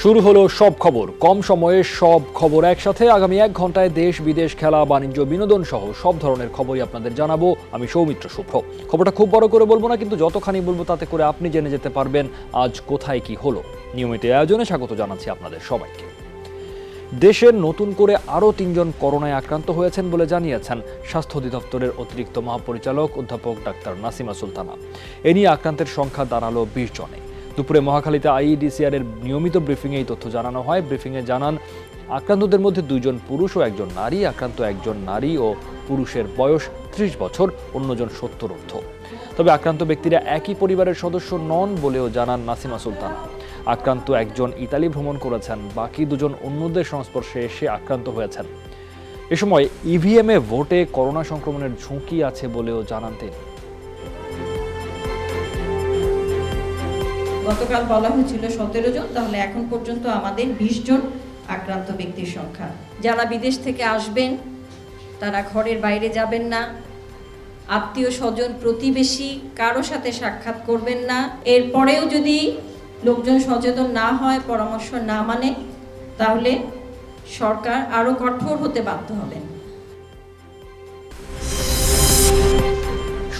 শুরু হলো সব খবর, কম সময়ে সব খবর একসাথে। আগামী 1 ঘন্টায় দেশ বিদেশ, খেলা, বাণিজ্য, বিনোদন সহ সব ধরনের খবরই আপনাদের জানাবো। আমি সৌমিত্র শুভ্র। খবরটা খুব বড় করে বলবো না, কিন্তু যতখানি বলবো তাতে করে আপনি জেনে যেতে পারবেন আজ কোথায় কি হলো। নিয়মিত আয়োজনে স্বাগত জানাচ্ছি আপনাদের সবাইকে। দেশের নতুন করে আরও 3 জন করোনায় আক্রান্ত হয়েছেন বলে জানিয়েছেন স্বাস্থ্য অধিদপ্তরের অতিরিক্ত মহাপরিচালক অধ্যাপক ডাক্তার নাসিমা সুলতানা। এ নিয়ে আক্রান্তের সংখ্যা দাঁড়ালো 20 জনে। দুপুরে মহাখালীতে আইইডিসিআর এর নিয়মিত ব্রিফিংয়ে এই তথ্য জানানো হয়। ব্রিফিংয়ে জানান, আক্রান্তদের মধ্যে 2 জন পুরুষ ও 1 জন নারী। আক্রান্ত 1 জন নারী ও পুরুষের বয়স 30 বছর, অন্যজন 70 ঊর্ধ্ব। তবে আক্রান্ত ব্যক্তিরা একই পরিবারের সদস্য নন বলেও জানান নাসিমা সুলতানা। আক্রান্ত 1 জন ইতালি ভ্রমণ করেছেন, বাকি 2 জন অন্যদের সংস্পর্শে এসে আক্রান্ত হয়েছেন। এ সময় ইভিএমে ভোটে করোনা সংক্রমণের ঝুঁকি আছে বলেও জানান তিনি। গতকাল বলা হয়েছিল 17 জন, তাহলে এখন পর্যন্ত আমাদের 20 জন আক্রান্ত ব্যক্তির সংখ্যা। যারা বিদেশ থেকে আসবেন তারা ঘরের বাইরে যাবেন না, আত্মীয় স্বজন প্রতিবেশী কারো সাথে সাক্ষাৎ করবেন না। এরপরেও যদি লোকজন সচেতন না হয়, পরামর্শ না মানে, তাহলে সরকার আরো কঠোর হতে বাধ্য হবেন।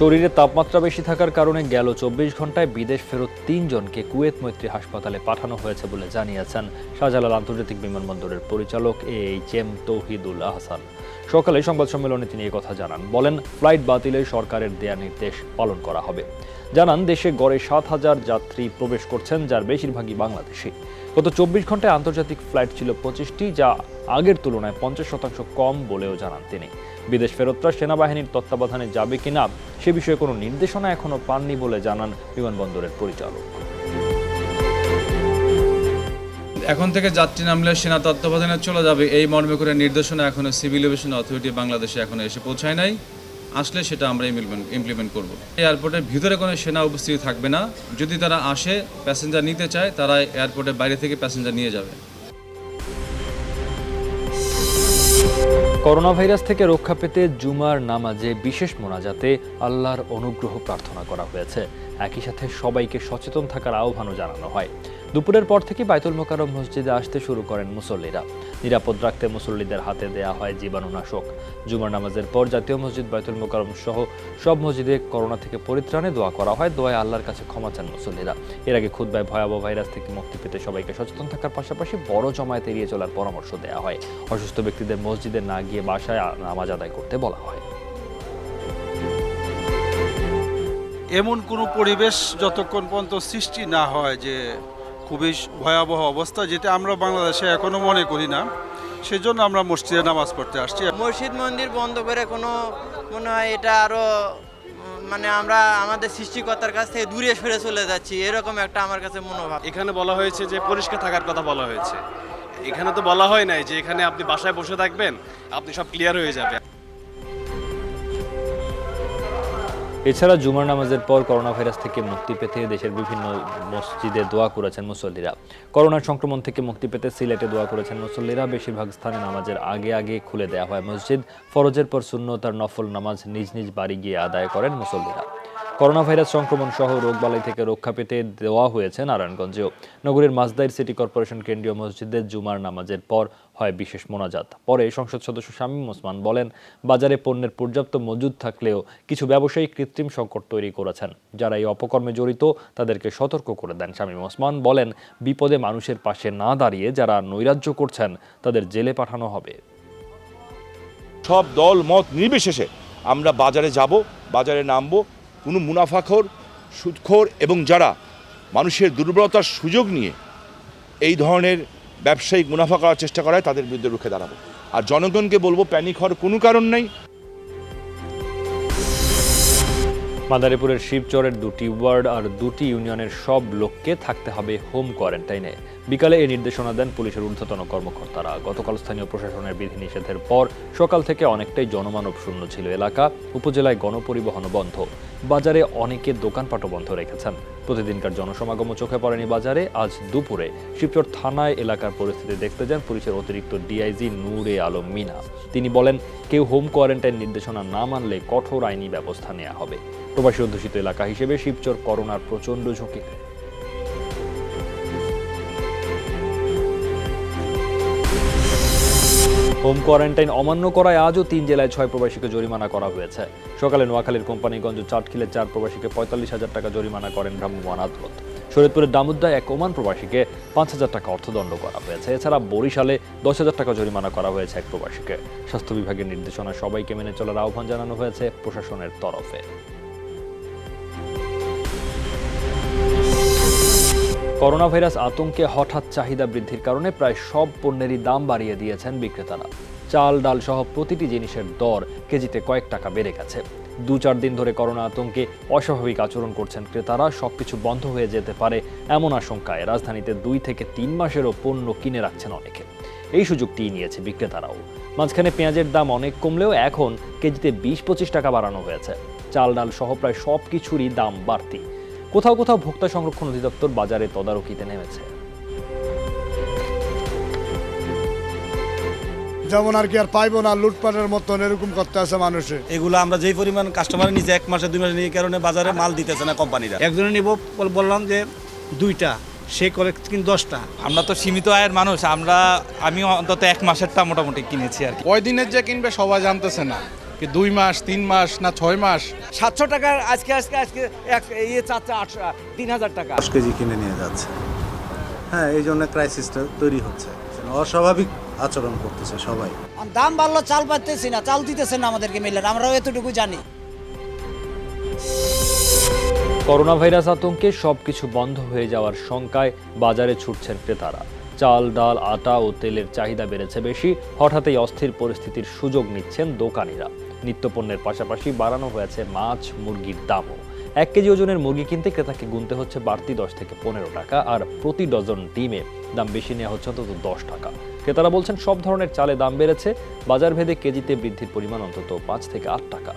শরীরে তাপমাত্রা বেশি থাকার কারণে গেল 24 ঘন্টায় বিদেশ ফেরত 3 জনকে কুয়েত মৈত্রী হাসপাতালে পাঠানো হয়েছে বলে জানিয়েছেন শাহজালাল আন্তর্জাতিক বিমানবন্দরের পরিচালক AHM তৌহিদুল আহসান। সকালে সংবাদ সম্মেলনে তিনি এই কথা জানান। বলেন, ফ্লাইট বাতিলে সরকারের দেয়া নির্দেশ পালন করা হবে। জানান, দেশে গড়ে 7,000 যাত্রী প্রবেশ করছেন, যার বেশিরভাগই বাংলাদেশি। গত 24 ঘন্টায় আন্তর্জাতিক ফ্লাইট ছিল 25টি, যা আগের তুলনায় 50% কম বলেও জানান তিনি। বিদেশ ফেরতরা সেনাবাহিনীর তত্ত্বাবধানে যাবে কিনা সে বিষয়ে কোনো নির্দেশনা এখনো পাননি বলে জানান বিমানবন্দরের পরিচালক। এখন থেকে যাত্রী নামলে সেনা তত্ত্বাবধানে চলে যাবে, এই মর্মে করে নির্দেশনা এখনো সিভিল এভিয়েশন অথরিটি বাংলাদেশে এখনো এসে পৌঁছায় নাই। আসলে সেটা আমরা ইমপ্লিমেন্ট করব। এয়ারপোর্টের ভিতরে কোনো সেনা উপস্থিতি থাকবে না। যদি তারা আসে, প্যাসেঞ্জার নিতে চায়, তারা এয়ারপোর্টের বাইরে থেকে প্যাসেঞ্জার নিয়ে যাবে। করোনা ভাইরাস থেকে রক্ষা পেতে জুমার নামাজে বিশেষ মোনাজাতে আল্লাহর অনুগ্রহ প্রার্থনা করা হয়েছে। একই সাথে সবাইকে সচেতন থাকার আহ্বানও জানানো হয়। দুপুরের পর থেকে বাইতুল মোকাররম মসজিদে আসতে শুরু করেন মুসল্লিরা। নিরাপদ রাখতে মুসল্লিদের হাতে দেয়া হয় জীবাণুনাশক। জুমার নামাজের পর জাতীয় মসজিদ, বাইতুল মোকাররম সহ সব মসজিদে করোনা থেকে পরিত্রাণে দোয়া করা হয়। দোয়ায় আল্লাহর কাছে ক্ষমা চান মুসল্লিরা। এর আগে খুতবায় ভয়াবহ ভাইরাস থেকে মুক্তি পেতে সবাইকে সচেতন থাকার পাশাপাশি বড় জমায়েত এড়িয়ে চলার পরামর্শ দেওয়া হয়। অসুস্থ ব্যক্তিদের মসজিদে না গিয়ে বাসায় নামাজ আদায় করতে বলা হয়। এমন কোনো পরিবেশ যতক্ষণ পর্যন্ত সৃষ্টি না হয় যে খুবই ভয়াবহ অবস্থা, যেটা আমরা বাংলাদেশে এখনো মনে করি না, সেজন্য আমরা মসজিদে নামাজ পড়তে আসছি। মসজিদ মন্দির বন্ধ করে কোনো মনে হয় এটা আরো আমরা আমাদের সৃষ্টিকর্তার কাছ থেকে দূরে সরে চলে যাচ্ছি, এরকম একটা আমার কাছে মনোভাব। এখানে বলা হয়েছে যে পরিষ্কার থাকার কথা বলা হয়েছে। এখানে তো বলা হয় নাই যে এখানে আপনি বাসায় বসে থাকবেন, আপনি সব ক্লিয়ার হয়ে যাবে। এছাড়া জুমার নামাজের পর করোনা ভাইরাস থেকে মুক্তি পেতে দেশের বিভিন্ন মসজিদে দোয়া করেছেন মুসল্লিরা। করোনার সংক্রমণ থেকে মুক্তি পেতে সিলেটে দোয়া করেছেন মুসল্লিরা। বেশিরভাগ স্থানে নামাজের আগে আগে খুলে দেওয়া হয় মসজিদ। ফরজের পর সুন্নত আর নফল নামাজ নিজ নিজ বাড়ি গিয়ে আদায় করেন মুসল্লিরা। করোনা ভাইরাস সংক্রমণ সহ রোগবালাই থেকে রক্ষা পেতে দেওয়া হয়েছে নারায়ণগঞ্জেও। নগরীর মাজদাইর সিটি কর্পোরেশন কেন্দ্রীয় মসজিদে জুমার নামাজের পর হয় বিশেষ মোনাজাত। পরে সংসদ সদস্য শামীম ওসমান বলেন, বাজারে পণ্যের পর্যাপ্ত মজুদ থাকলেও কিছু ব্যবসায়ী কৃত্রিম সংকট তৈরি করেছেন। যারা এই অপকর্মে জড়িত তাদেরকে সতর্ক করে দেন শামীম ওসমান। বলেন, বিপদে মানুষের পাশে না দাঁড়িয়ে যারা নৈরাজ্য করছেন তাদের জেলে পাঠানো হবে। সব দল মত নির্বিশেষে আমরা বাজারে যাব, বাজারে নামবো। কোনো মুনাফাখোর, সুদখোর এবং যারা মানুষের দুর্বলতার সুযোগ নিয়ে এই ধরনের ব্যবসায়িক মুনাফা করার চেষ্টা করায় তাদের বিরুদ্ধে রুখে দাঁড়াবো। আর জনগণকে বলবো, প্যানিক হওয়ার কোনো কারণ নেই। মাদারীপুরের শিবচরের 2টি ওয়ার্ড আর 2টি ইউনিয়নের সব লোককে থাকতে হবে হোম কোয়ারেন্টাইনে। বিকালে এই নির্দেশনা দেন পুলিশের ঊর্ধ্বতন কর্মকর্তারা। গতকাল স্থানীয় প্রশাসনের বিধিনিষেধের পর সকাল থেকে অনেকটাই জনমানব শূন্য ছিল এলাকা। উপজেলায় গণপরিবহন বন্ধ। বাজারে অনেকে দোকানপাটও বন্ধ রেখেছেন। প্রতিদিনকার জনসমাগমও চোখে পড়েনি বাজারে। আজ দুপুরে শিবচর থানায় এলাকার পরিস্থিতি দেখতে যান পুলিশের অতিরিক্ত ডিআইজি নূরে আলম মিনা। তিনি বলেন, কেউ হোম কোয়ারেন্টাইন নির্দেশনা না মানলে কঠোর আইনি ব্যবস্থা নেওয়া হবে। প্রবাসী অধ্যুষিত এলাকা হিসেবে শিবচর করোনার প্রচণ্ড ঝুঁকিতে। হোম কোয়ারেন্টাইন অমান্য করায় আজও 3 জেলায় 6 প্রবাসীকে জরিমানা করা হয়েছে। সকালে নোয়াখালীর কোম্পানিগঞ্জ চাটখিলে 4 প্রবাসীকে 45,000 টাকা জরিমানা করেন ভ্রাম্যমাণ আদালত। শরীয়তপুরের দামুদ্দায় এক ওমান প্রবাসীকে 5,000 টাকা অর্থদণ্ড করা হয়েছে। এছাড়া বরিশালে 10,000 টাকা জরিমানা করা হয়েছে এক প্রবাসীকে। স্বাস্থ্য বিভাগের নির্দেশনা সবাইকে মেনে চলার আহ্বান জানানো হয়েছে প্রশাসনের তরফে। করোনা ভাইরাস আতঙ্কে হঠাৎ চাহিদা বৃদ্ধির কারণে প্রায় সব পণ্যেরই দাম বাড়িয়ে দিয়েছেন বিক্রেতারা। চাল, ডাল সহ প্রতিটি জিনিসের দর কেজিতে কয়েক টাকা বেড়ে গেছে। 2-4 দিন ধরে করোনা আতঙ্কে অস্বাভাবিক আচরণ করছেন ক্রেতারা। সবকিছু বন্ধ হয়ে যেতে পারে এমন আশঙ্কায় রাজধানীতে 2 থেকে 3 মাসেরও পণ্য কিনে রাখছেন অনেকে। এই সুযোগটি নিয়েছে বিক্রেতারাও। মাঝখানে পেঁয়াজের দাম অনেক কমলেও এখন কেজিতে 20-25 টাকা বাড়ানো হয়েছে। চাল, ডাল সহ প্রায় সব কিছুরই দাম বাড়তি। কোথাও কোথাও ভোক্তা সংরক্ষণ অধিদপ্তর বাজারে তদারকিতে নেমেছে। যেমন আর কি আর পাইবো না, লুটপাটের মতন এরকম করতে আছে মানুষে। এগুলো আমরা যেই পরিমাণ কাস্টমার নিচে 1 মাসে 2 মাসে নিয়ে কারণে বাজারে মাল দিতেছে না কোম্পানিরা। একজনে নিব বললাম যে 2টা, সে করে কিন্তু 10টা। আমরা তো সীমিত আয়ের মানুষ, আমি অন্তত 1 মাসেরটা মোটামুটি কিনেছি আর কি। কয় দিনের যে কিনবে সবাই জানতেছে না, কি 2 মাস 3 মাস না 6 মাস। 700 টাকার আজকে 3,000 টাকা 10 কেজি কিনে নিয়ে যাচ্ছে। হ্যাঁ, এই জন্য ক্রাইসিসটা তৈরি হচ্ছে। অস্বাভাবিক আচরণ করতেছে সবাই। দাম বাড়লো, চাল পাইতেছি না, চাল দিতেছে না আমাদেরকে মিলের, আমরাও এতটুকু জানি। করোনা ভাইরাস আতঙ্কে সবকিছু বন্ধ হয়ে যাওয়ার শঙ্কায় বাজারে ছুটছেন ক্রেতারা। চাল, ডাল, আটা ও তেলের চাহিদা বেড়েছে বেশি। হঠাৎ এই অস্থির পরিস্থিতির সুযোগ নিচ্ছেন দোকানিরা। নিত্যপণ্যের পাশাপাশি বাড়ানো হয়েছে মাছ, মুরগির দামও। 1 কেজি ওজনের মুরগি কিনতে ক্রেতাকে গুনতে হচ্ছে বাড়তি 10 থেকে 15 টাকা, আর প্রতি ডজন ডিমে দাম বেশি নেওয়া হচ্ছে অন্তত 10 টাকা। ক্রেতারা বলছেন সব ধরনের চালে দাম বেড়েছে। বাজার ভেদে কেজিতে বৃদ্ধির পরিমাণ অন্তত 5 থেকে 8 টাকা।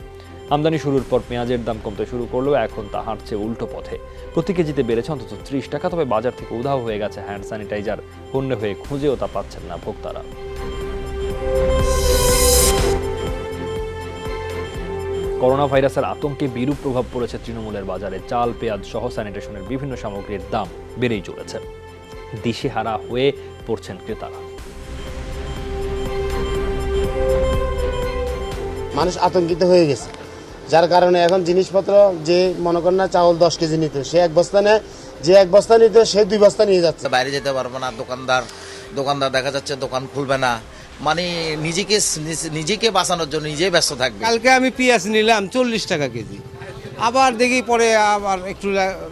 আমদানি শুরুর পর পেঁয়াজের দাম কমতে শুরু করলেও এখন তা হাঁটছে উল্টো পথে। প্রতি কেজিতে বেড়েছে অন্তত 30 টাকা। তবে বাজার থেকে উধাও হয়ে গেছে হ্যান্ড স্যানিটাইজার। হন্যে হয়ে খুঁজেও তা পাচ্ছেন না ভোক্তারা। করোনা ভাইরাসের আতঙ্কে বিরূপ প্রভাব পড়েছে তৃণমূলের বাজারে। চাল, পেঁয়াজ সহ স্যানিটেশনের বিভিন্ন সামগ্রীর দাম বেড়েই চলেছে। দিশেহারা হয়ে পড়ছেন ক্রেতারা। মানুষ আতঙ্কিত হয়ে গেছে, যার কারণে এখন জিনিসপত্র যে মনে করেন না চাউল 10 কেজি নিত, সে 1 বস্তা নেয়, যে 1 বস্তা নিত সে 2 বস্তা নিয়ে যাচ্ছে। বাইরে যেতে পারবো না, দোকানদার দেখা যাচ্ছে দোকান খুলবে না, মানে নিজেকে বাঁচানোর জন্য নিজেই ব্যস্ত থাকবে। কালকে আমি পেঁয়াজ নিলাম 40 টাকা কেজি, আবার দেখি পরে আবার একটু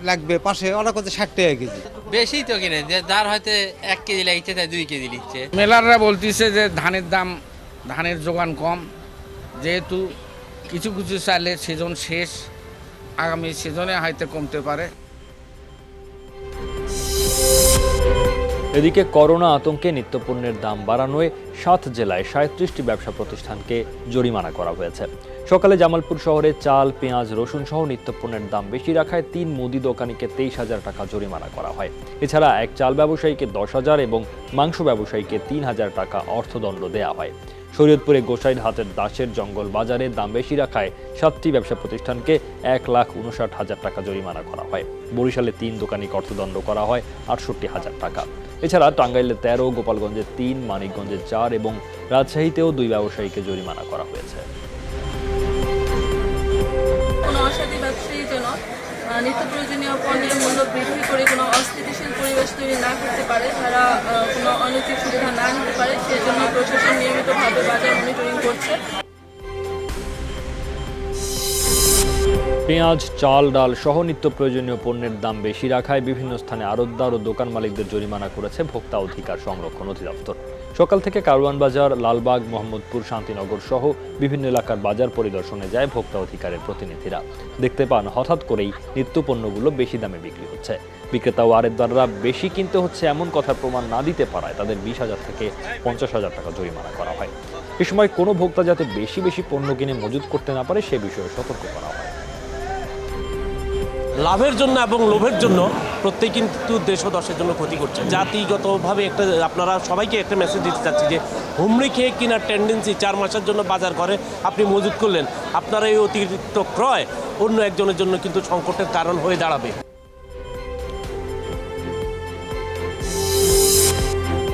লাগবে, পাশে ওরা কত 60 টাকা কেজি। বেশি তো কিনে, যার হয়তো 1 কেজি লাগছে তাই 2 কেজি লিখছে। মেলাররা বলতেছে যে ধানের যোগান কম, যেহেতু কিছু কিছু চালের সিজন শেষ, আগামী সিজনে হয়তো কমতে পারে। এদিকে করোনা আতঙ্কে নিত্যপণ্যের দাম বাড়ানোয় 7 জেলায় 37টি ব্যবসা প্রতিষ্ঠানকে জরিমানা করা হয়েছে। সকালে জামালপুর শহরে চাল, পেঁয়াজ, রসুন সহ নিত্যপণ্যের দাম বেশি রাখায় 3 মুদি দোকানিকে 23,000 টাকা জরিমানা করা হয়। এছাড়া এক চাল ব্যবসায়ীকে 10,000 এবং মাংস ব্যবসায়ীকে 3,000 টাকা অর্থদণ্ড দেওয়া হয়। শরীয়তপুরে গোসাইরহাটের দাসের জঙ্গল বাজারে দাম বেশি রাখায় 7টি ব্যবসা প্রতিষ্ঠানকে 1,59,000 টাকা জরিমানা করা হয়। বরিশালে 3 দোকানিকে অর্থদণ্ড করা হয় 68,000 টাকা। এছাড়া টাঙ্গাইলে 13, গোপালগঞ্জে 3, মানিকগঞ্জে 4 এবং রাজশাহীতেও 2 ব্যবসায়ীকে জরিমানা করা হয়েছে। কোনো অসাধু ব্যবসায়ী যেন নিত্য প্রয়োজনীয় পণ্যের মূল্য বৃদ্ধি করে কোনো অস্থিতিশীল পরিবেশ তৈরি না করতে পারে, তারা কোনো অনুচিত সুবিধা না নিতে পারে, সেজন্য প্রশাসন নিয়মিতভাবে বাজার মনিটরিং করছে। পেঁয়াজ, চাল, ডাল সহ নিত্য প্রয়োজনীয় পণ্যের দাম বেশি রাখায় বিভিন্ন স্থানে আড়তদার ও দোকান মালিকদের জরিমানা করেছে ভোক্তা অধিকার সংরক্ষণ অধিদপ্তর। সকাল থেকে কারওয়ান বাজার, লালবাগ, মোহাম্মদপুর, শান্তিনগর সহ বিভিন্ন এলাকার বাজার পরিদর্শনে যায় ভোক্তা অধিকারের প্রতিনিধিরা। দেখতে পান হঠাৎ করেই নিত্য পণ্যগুলো বেশি দামে বিক্রি হচ্ছে। বিক্রেতা ও আড়তদাররা বেশি কিনতে হচ্ছে এমন কথার প্রমাণ না দিতে পারায় তাদের 20,000 থেকে 50,000 টাকা জরিমানা করা হয়। এ সময় কোনো ভোক্তা যাতে বেশি পণ্য কিনে মজুত করতে না পারে সে বিষয়ে সতর্ক করা হয়। লাভের জন্য এবং লোভের জন্য প্রত্যেক কিন্তু দেশ ও দশের জন্য ক্ষতি করছে। জাতিগতভাবে একটা আপনারা সবাইকে একটা মেসেজ দিতে চাচ্ছি যে হুমড়ি খেয়ে কেনার টেন্ডেন্সি 4 মাসের জন্য বাজার করে আপনি মজুত করলেন, আপনার এই অতিরিক্ত ক্রয় অন্য একজনের জন্য কিন্তু সংকটের কারণ হয়ে দাঁড়াবে।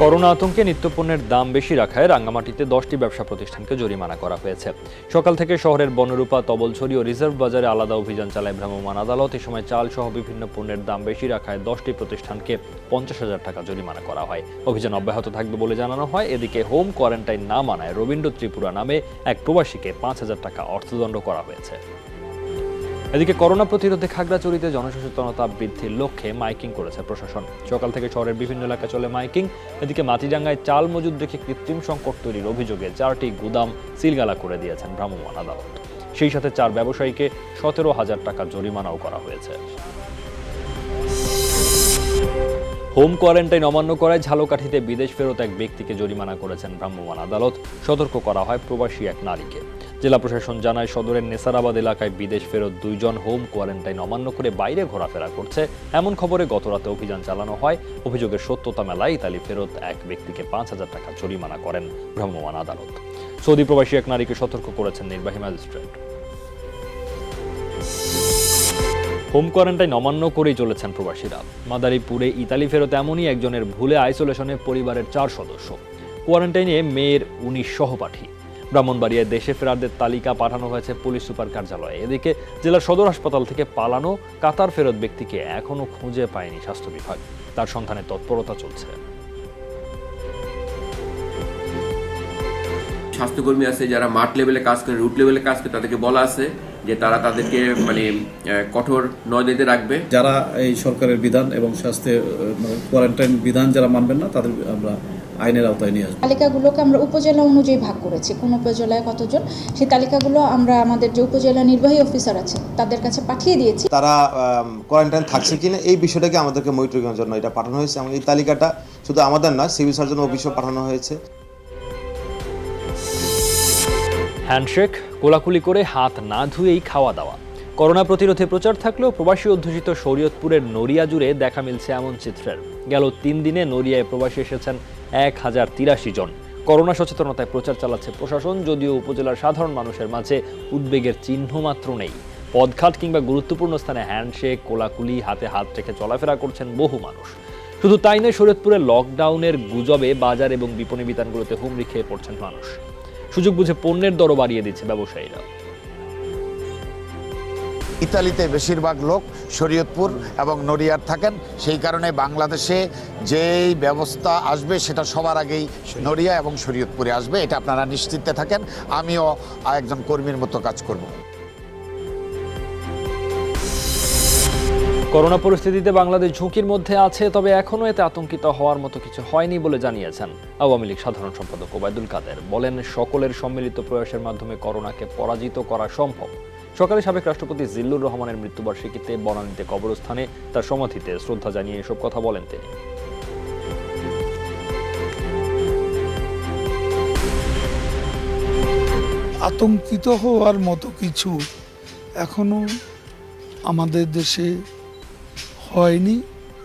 করোনা আতঙ্কে নিত্যপণ্যের দাম বেশি রাখায় রাঙ্গামাটিতে 10টি ব্যবসা প্রতিষ্ঠানকে জরিমানা করা হয়েছে। সকাল থেকে শহরের বনরূপা, তবলছড়ি ও রিজার্ভ বাজারে আলাদা অভিযান চালায় ভ্রাম্যমাণ আদালত। এ সময় চাল সহ বিভিন্ন পণ্যের দাম বেশি রাখায় 10টি প্রতিষ্ঠানকে 50,000 টাকা জরিমানা করা হয়। অভিযান অব্যাহত থাকবে বলে জানানো হয়। এদিকে হোম কোয়ারেন্টাইন না মানায় রবীন্দ্র ত্রিপুরা নামে এক প্রবাসীকে 5,000 টাকা অর্থদণ্ড করা হয়েছে। এদিকে করোনা প্রতিরোধে খাগড়াছড়িতে জনসচেতনতা বৃদ্ধির লক্ষ্যে মাইকিং করেছে প্রশাসন। সকাল থেকে শহরের বিভিন্ন এলাকায় চলে মাইকিং। এদিকে মাটিডাঙ্গায় চাল মজুদ রেখে কৃত্রিম সংকট তৈরির অভিযোগে 4টি গুদাম সিলগালা করে দিয়েছেন ভ্রাম্যমাণ আদালত। সেই সাথে 4 ব্যবসায়ীকে 17,000 টাকা জরিমানাও করা হয়েছে। হোম কোয়ারেন্টাইন অমান্য করায় ঝালকাঠিতে বিদেশ ফেরত এক ব্যক্তিকে জরিমানা করেছেন ভ্রাম্যমাণ আদালত। সতর্ক করা হয় প্রবাসী এক নারীকে। জেলা প্রশাসন জানায়, সদরের নেসারাবাদ এলাকায় বিদেশ ফেরত 2 জন হোম কোয়ারেন্টাইন অমান্য করে বাইরে ঘোরাফেরা করছে এমন খবরে গতরাতে অভিযান চালানো হয়। অভিযোগের সত্যতা মেলায় ইতালি ফেরত এক ব্যক্তিকে 5,000 টাকা জরিমানা করেন ভ্রাম্যমাণ আদালত। সৌদি প্রবাসী এক নারীকে সতর্ক করেছেন নির্বাহী ম্যাজিস্ট্রেট। হোম কোয়ারেন্টাইন অমান্য করেই চলেছেন প্রবাসীরা। মাদারীপুরে ইতালি ফেরত এমনই একজনের ভুলে আইসোলেশনে পরিবারের 4 সদস্য। কোয়ারেন্টাইনে মেয়ের 19 সহপাঠী। ব্রাহ্মণবাড়িয়ায় দেশে ফেরারদের তালিকা পাঠানো হয়েছে পুলিশ সুপার কার্যালয়ে। এদিকে জেলার সদর হাসপাতাল থেকে পালানো কাতার ফেরত ব্যক্তিকে এখনো খুঁজে পায়নি স্বাস্থ্য বিভাগ। তার সন্ধানে তৎপরতা চলছে। স্বাস্থ্যকর্মী আছে যারা মাঠ লেভেলে কাজ করে, রুট লেভেলে কাজ করে, তাদেরকে বলা আছে যে তারা তাদেরকে কঠোর নজরে রাখবে। যারা এই সরকারের বিধান এবং স্বাস্থ্যের কোয়ারেন্টাইন বিধান যারা মানবেন না তাদের আমরা আইনের আওতায় নিয়ে আসবো। তালিকাগুলোকে আমরা উপজেলা অনুযায়ী ভাগ করেছি, কোন উপজেলায় কতজন, সেই তালিকাগুলো আমরা আমাদের যে উপজেলা নির্বাহী অফিসার আছে তাদের কাছে পাঠিয়ে দিয়েছি। তারা কোয়ারেন্টাইন থাকছে কিনা এই বিষয়টাকে আমাদেরকে মনিটরিংয়ের জন্য এটা পাঠানো হয়েছে এবং এই তালিকাটা শুধু আমাদের না, সিভিল সার্জন অফিসেও পাঠানো হয়েছে। হ্যান্ডশেক, কোলাকুলি করে হাত না ধুয়েই খাওয়া দাওয়া। করোনা প্রতিরোধে প্রচার থাকলেও প্রবাসী অধ্যুষিত শরীয়তপুরের নড়িয়া জুড়ে দেখা মিলছে এমন চিত্রের। গেল 3 দিনে নড়িয়ায় প্রবাসী এসেছেন 1083 জন। করোনা সচেতনতায় প্রচার চালাচ্ছে প্রশাসন, যদিও উপজেলার সাধারণ মানুষের মাঝে উদ্বেগের চিহ্ন মাত্র নেই। পদঘাট কিংবা গুরুত্বপূর্ণ স্থানে হ্যান্ডশেক, কোলাকুলি, হাতে হাত রেখে চলাফেরা করছেন বহু মানুষ। শুধু তাই নয়, শরীয়তপুরে লকডাউনের গুজবে বাজার এবং বিপণী বিতানগুলোতে হুমড়ি খেয়ে পড়ছেন মানুষ। সুযোগ বুঝে পণ্যের দরও বাড়িয়ে দিচ্ছে ব্যবসায়ীরা। ইতালিতে বেশিরভাগ লোক শরীয়তপুর এবং নড়িয়ার থাকেন, সেই কারণে বাংলাদেশে যেই ব্যবস্থা আসবে সেটা সবার আগেই নড়িয়া এবং শরীয়তপুরে আসবে, এটা আপনারা নিশ্চিন্তে থাকেন। আমিও একজন কর্মীর মতো কাজ করব। করোনা পরিস্থিতিতে বাংলাদেশ ঝুঁকির মধ্যে আছে, তবে এখনও এতে আতঙ্কিত হওয়ার মতো কিছু হয়নি বলে জানিয়েছেন আওয়ামী লীগ সাধারণ সম্পাদক ওবায়দুল কাদের। বলেন, সকলের সম্মিলিত প্রয়াসের মাধ্যমে করোনাকে পরাজিত করা সম্ভব। সকালে সাবেক রাষ্ট্রপতি জিল্লুর রহমানের মৃত্যুবার্ষিকীতে বনানীতে কবরস্থানে তার সমাধিতে শ্রদ্ধা জানিয়ে এসব কথা বলেন তিনি। আতঙ্কিত হওয়ার মতো কিছু এখনো আমাদের দেশে হয়নি।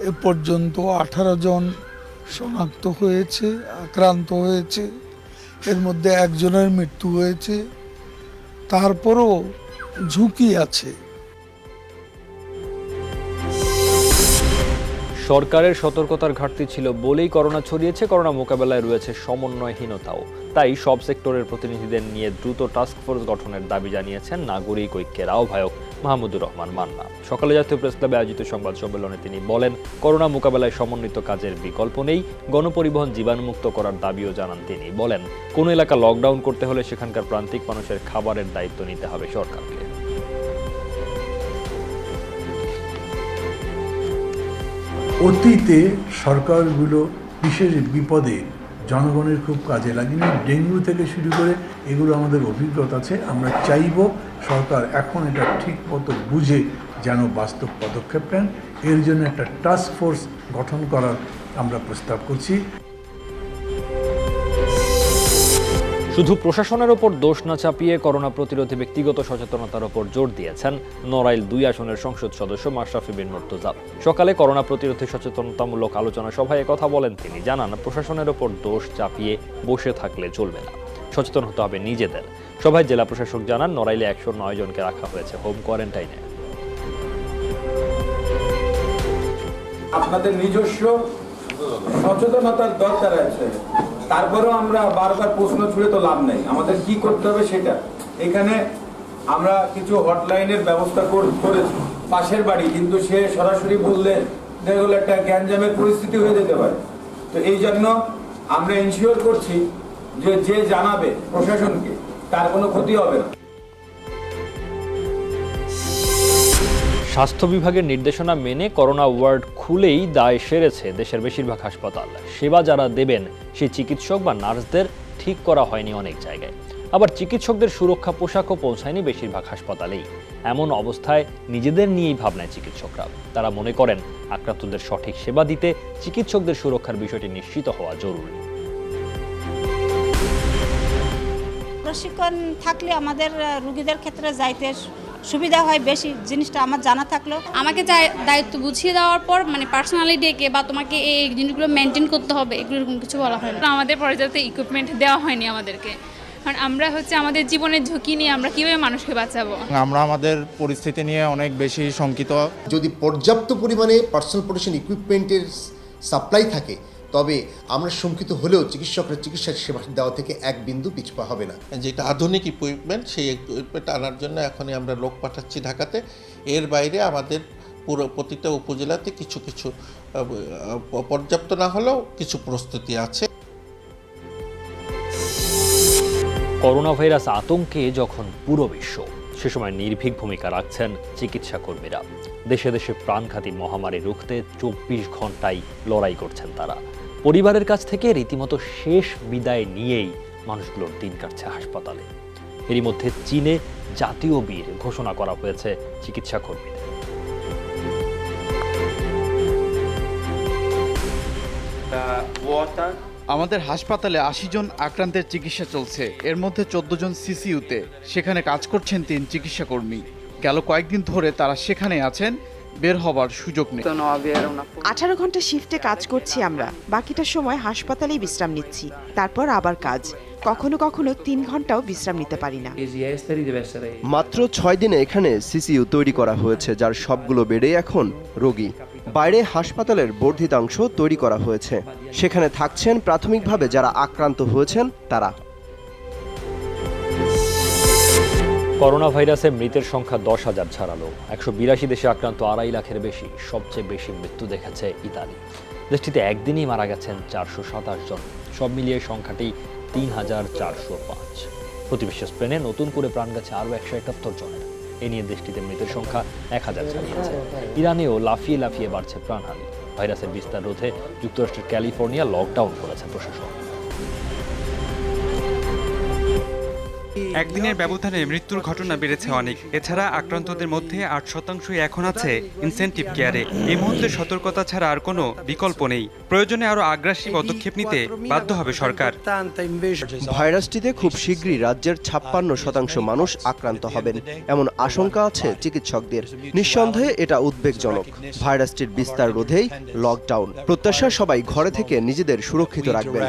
এ পর্যন্ত 18 জন শনাক্ত হয়েছে, আক্রান্ত হয়েছে, এর মধ্যে একজনের মৃত্যু হয়েছে। তারপরও ঝুঁকি আছে। সরকারের সতর্কতার ঘাটতি ছিল বলেই করোনা ছড়িয়েছে। করোনা মোকাবেলায় রয়েছে সমন্বয়হীনতাও। তাই সব সেক্টরের প্রতিনিধিদের নিয়ে দ্রুত টাস্কফোর্স গঠনের দাবি জানিয়েছেন নাগরিক ঐক্যের আহ্বায়ক মাহমুদুর রহমান মান্না। সকালে জাতীয় প্রেস ক্লাবে আয়োজিত সংবাদ সম্মেলনে তিনি বলেন, করোনা মোকাবেলায় সমন্বিত কাজের বিকল্প নেই। গণপরিবহন জীবাণুমুক্ত করার দাবিও জানান তিনি। বলেন, কোন এলাকা লকডাউন করতে হলে সেখানকার প্রান্তিক মানুষের খাবারের দায়িত্ব নিতে হবে সরকারকে। অতীতে সরকারগুলো বিশেষ বিপদে জনগণের খুব কাজে লাগেনি। ডেঙ্গু থেকে শুরু করে এগুলো আমাদের অভিজ্ঞতা আছে। আমরা চাইব সরকার এখন এটা ঠিক মতো বুঝে যেন বাস্তব পদক্ষেপ নেন। এর জন্য একটা টাস্ক ফোর্স গঠন করার আমরা প্রস্তাব করছি। শুধু প্রশাসনের ওপর দোষ না চাপিয়ে করোনা প্রতিরোধে ব্যক্তিগত সচেতনতার ওপর জোর দিয়েছেন নড়াইল 2 আসনের সংসদ সদস্য মাশরাফি বিন মুর্তজা। সকালে করোনা প্রতিরোধে সচেতনতামূলক আলোচনা সভায় কথা বলেন তিনি। জানান, প্রশাসনের ওপর দোষ চাপিয়ে বসে থাকলে চলবে না, সচেতন হতে হবে নিজেদের। সভায় জেলা প্রশাসক জানান, নড়াইলে 109 জনকে রাখা হয়েছে হোম কোয়ারেন্টাইনে। আপনাদের নিজস্ব সচেতনতার দরকার আছে। তারপরেও আমরা বারবার প্রশ্ন ছুড়ে তো লাভ নেই, আমাদের কি করতে হবে সেটা। এখানে আমরা কিছু হটলাইনের ব্যবস্থা করেছি, পাশের বাড়ি, কিন্তু সে সরাসরি বললে দেখা গেলো একটা গ্যাঞ্জামের পরিস্থিতি হয়ে যেতে পারে। তো এই জন্য আমরা ইনশিওর করছি যে যে জানাবে প্রশাসনকে তার কোনো ক্ষতি হবে না। স্বাস্থ্য বিভাগের নির্দেশনা মেনে করোনা ওয়ার্ড খুলেই দায় সেরেছে দেশের বেশিরভাগ হাসপাতাল। সেবা যারা দেবেন সেই চিকিৎসক বা নার্সদের ঠিক করা হয়নি অনেক জায়গায়। আবার চিকিৎসকদের সুরক্ষা পোশাকও পৌঁছায়নি বেশিরভাগ হাসপাতালেই। এমন অবস্থায় নিজেদের নিয়েই ভাবনায় চিকিৎসকরা। তারা মনে করেন আক্রান্তদের সঠিক সেবা দিতে চিকিৎসকদের সুরক্ষার বিষয়টি নিশ্চিত হওয়া জরুরি। প্রশিক্ষণ থাকলে আমাদের রোগীদের ক্ষেত্রে যাইতে সুবিধা হয় বেশি, জিনিসটা আমার জানা থাকলো। আমাকে দায়িত্ব বুঝিয়ে দেওয়ার পর মানে পার্সোনালি ডেকে বা তোমাকে এই জিনিসগুলো মেনটেন করতে হবে এগুলো এরকম কিছু বলা হয় না। আমাদের পর্যাপ্ত ইকুইপমেন্ট দেওয়া হয়নি আমাদেরকে, কারণ আমরা আমাদের জীবনের ঝুঁকি নিয়ে আমরা কীভাবে মানুষকে বাঁচাবো। আমরা আমাদের পরিস্থিতি নিয়ে অনেক বেশি শঙ্কিত। যদি পর্যাপ্ত পরিমাণে পার্সোনাল প্রোটেকশন ইকুইপমেন্টের সাপ্লাই থাকে তবে আমরা শঙ্কিত হলেও চিকিৎসকরা চিকিৎসা সেবা দেওয়া থেকে এক বিন্দু পিছপা হবে না। যেটা আধুনিক ইকুইপমেন্ট, সেই ইকুইপমেন্ট আনার জন্য এখনই আমরা লোক পাঠাচ্ছি ঢাকাতে। এর বাইরে আমাদের পুরো প্রতিটা উপজেলাতে কিছু কিছু পর্যাপ্ত না হলেও কিছু প্রস্তুতি আছে। করোনা ভাইরাস আতঙ্কে যখন পুরো বিশ্ব, সে সময় নির্ভীক ভূমিকা রাখছেন চিকিৎসা কর্মীরা। দেশে দেশে প্রাণঘাতী মহামারী রুখতে 24 ঘন্টায় লড়াই করছেন তারা। পরিবারের কাছ থেকে রীতিমতো শেষ বিদায় নিয়েই মানুষগুলোর দিন কাটছে হাসপাতালে। এরই মধ্যে চীনে জাতীয় বীর ঘোষণা করা হয়েছে চিকিৎসা কর্মীদের। আমাদের হাসপাতালে 80 জন আক্রান্তের চিকিৎসা চলছে, এর মধ্যে 14 জন সিসিইউতে। সেখানে কাজ করছেন 3 চিকিৎসা কর্মী। গেল কয়েকদিন ধরে তারা সেখানে আছেন, বের হবার সুযোগ নেই। 18 ঘন্টা শিফটে কাজ করছি আমরা, বাকিটা সময় হাসপাতালেই বিশ্রাম নিচ্ছি, তারপর আবার কাজ। কখনো কখনো 3 ঘন্টাও বিশ্রাম নিতে পারি না। মাত্র 6 দিনে এখানে সিসিইউ তৈরি করা হয়েছে, যার সবগুলো বেডে এখন রোগী। বাইরে হাসপাতালের বর্ধিতাংশ তৈরি করা হয়েছে, সেখানে থাকছেন প্রাথমিকভাবে যারা আক্রান্ত হয়েছেন তারা। করোনা ভাইরাসে মৃতের সংখ্যা 10,000 ছাড়ালো। 182 দেশে আক্রান্ত 2.5 লাখের বেশি। সবচেয়ে বেশি মৃত্যু দেখেছে ইতালি। দেশটিতে একদিনই মারা গেছেন 427 জন। সব মিলিয়ে সংখ্যাটি 3,405। প্রতিবেশী স্পেনে নতুন করে প্রাণ গেছে আরও 171 জনের। এ নিয়ে দেশটিতে মৃতের সংখ্যা 1000 ছাড়িয়েছে। ইরানেও লাফিয়ে লাফিয়ে বাড়ছে প্রাণহানি। ভাইরাসের বিস্তার রোধে যুক্তরাষ্ট্রের ক্যালিফোর্নিয়া লকডাউন করেছে প্রশাসন। একদিনের ব্যবধানে মৃত্যুর ঘটনা বেড়েছে অনেক। এছাড়া আক্রান্তদের মধ্যে 8% এখন আছে ইনসেনটিভ কেয়ারে। এই মুহূর্তে সতর্কতা ছাড়া আর কোনো বিকল্প নেই। প্রয়োজনে আরও আগ্রাসী পদক্ষেপ নিতে বাধ্য হবে সরকার। ভাইরাসটিতে খুব শীঘ্রই রাজ্যের 56% মানুষ আক্রান্ত হবেন এমন আশঙ্কা আছে চিকিৎসকদের। নিঃসন্দেহে এটা উদ্বেগজনক। ভাইরাসটির বিস্তার রোধেই লকডাউন। প্রত্যাশা সবাই ঘরে থেকে নিজেদের সুরক্ষিত রাখবেন।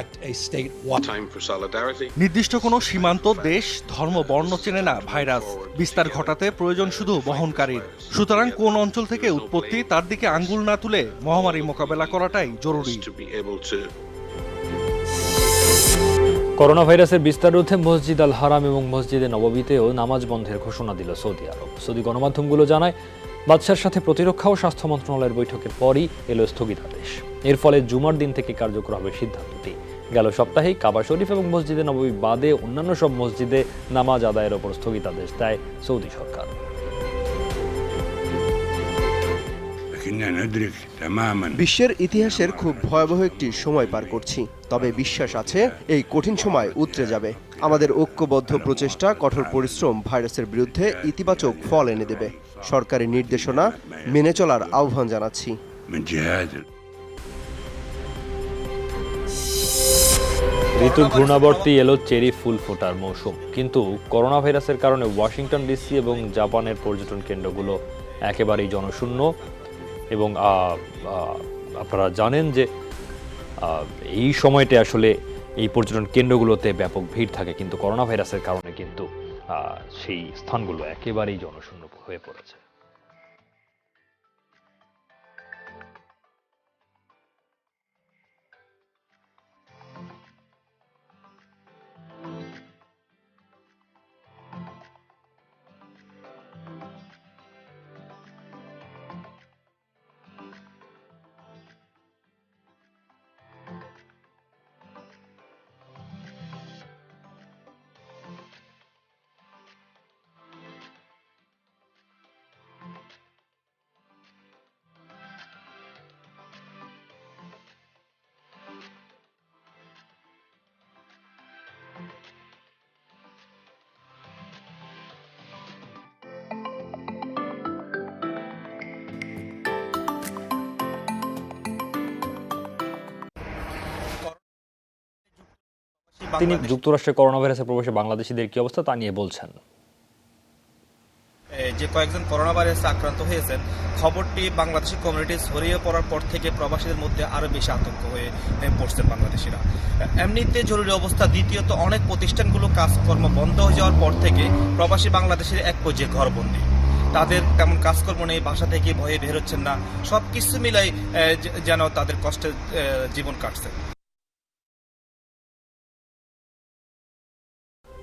নির্দিষ্ট কোনো সীমান্ত, দেশ, ধর্ম, বর্ণ চেনে না ভাইরাস। বিস্তার ঘটাতে প্রয়োজন শুধু বহনকারীর। সুতরাং কোন অঞ্চল থেকে উৎপত্তি তার দিকে আঙ্গুল না তুলে মহামারী মোকাবেলা করাটাই জরুরি। করোনা ভাইরাসের বিস্তার রোধে মসজিদ আল হারাম এবং মসজিদে নববীতেও নামাজ বন্ধের ঘোষণা দিল সৌদি আরব। সৌদি গণমাধ্যমগুলো জানায়, বাদশার সাথে প্রতিরক্ষা ও স্বাস্থ্য মন্ত্রণালয়ের বৈঠকের পরই এলো স্থগিতাদেশ। এর ফলে জুমার দিন থেকে কার্যকর হবে সিদ্ধান্তটি। গেল সপ্তাহেই কাবা শরীফ এবং মসজিদে নববী বাদে অন্যান্য সব মসজিদে নামাজ আদায়ের ওপর স্থগিতাদেশ দেয় সৌদি সরকার। বিশ্বের ইতিহাসের খুব ভয়াবহ একটি সময় পার করছি, তবে বিশ্বাস আছে এই কঠিন সময় উতরে যাবে। আমাদের ঐক্যবদ্ধ প্রচেষ্টা, কঠোর পরিশ্রম ভাইরাসের বিরুদ্ধে ইতিবাচক ফল এনে দেবে। সরকারি নির্দেশনা মেনে চলার আহ্বান জানাচ্ছি। ঋতু ঘূর্ণাবর্তী এলো চেরি ফুল ফোটার মৌসুম, কিন্তু করোনা ভাইরাসের কারণে ওয়াশিংটন ডিসি এবং জাপানের পর্যটন কেন্দ্রগুলো একেবারেই জনশূন্য। এবং আপনারা জানেন যে এই সময়টা আসলে এই পর্যটন কেন্দ্রগুলোতে ব্যাপক ভিড় থাকে, কিন্তু করোনা ভাইরাসের কারণে কিন্তু সেই স্থানগুলো একেবারেই জনশূন্য হয়ে পড়েছে। তিনি যুক্তরাষ্ট্রে করোনা ভাইরাসের প্রবেশে বাংলাদেশিদের কি অবস্থা তা নিয়ে বলছেন। যে কয়েকজন করোনা ভাইরাসে আক্রান্ত হয়েছেন, খবরটি বাংলাদেশি কমিউনিটি ছড়িয়ে পড়ার পর থেকে প্রবাসীদের মধ্যে আরো বেশি আতঙ্ক হয়ে পড়ছেন বাংলাদেশিরা। এমনিতে জরুরি অবস্থা, দ্বিতীয়ত অনেক প্রতিষ্ঠানগুলো কাজকর্ম বন্ধ হয়ে যাওয়ার পর থেকে প্রবাসী বাংলাদেশের এক পর্যায়ে ঘরবন্দি। তাদের তেমন কাজকর্ম নেই, বাসা থেকে ভয়ে বের হচ্ছেন না, সবকিছু মিলাই যেন তাদের কষ্টের জীবন কাটছে।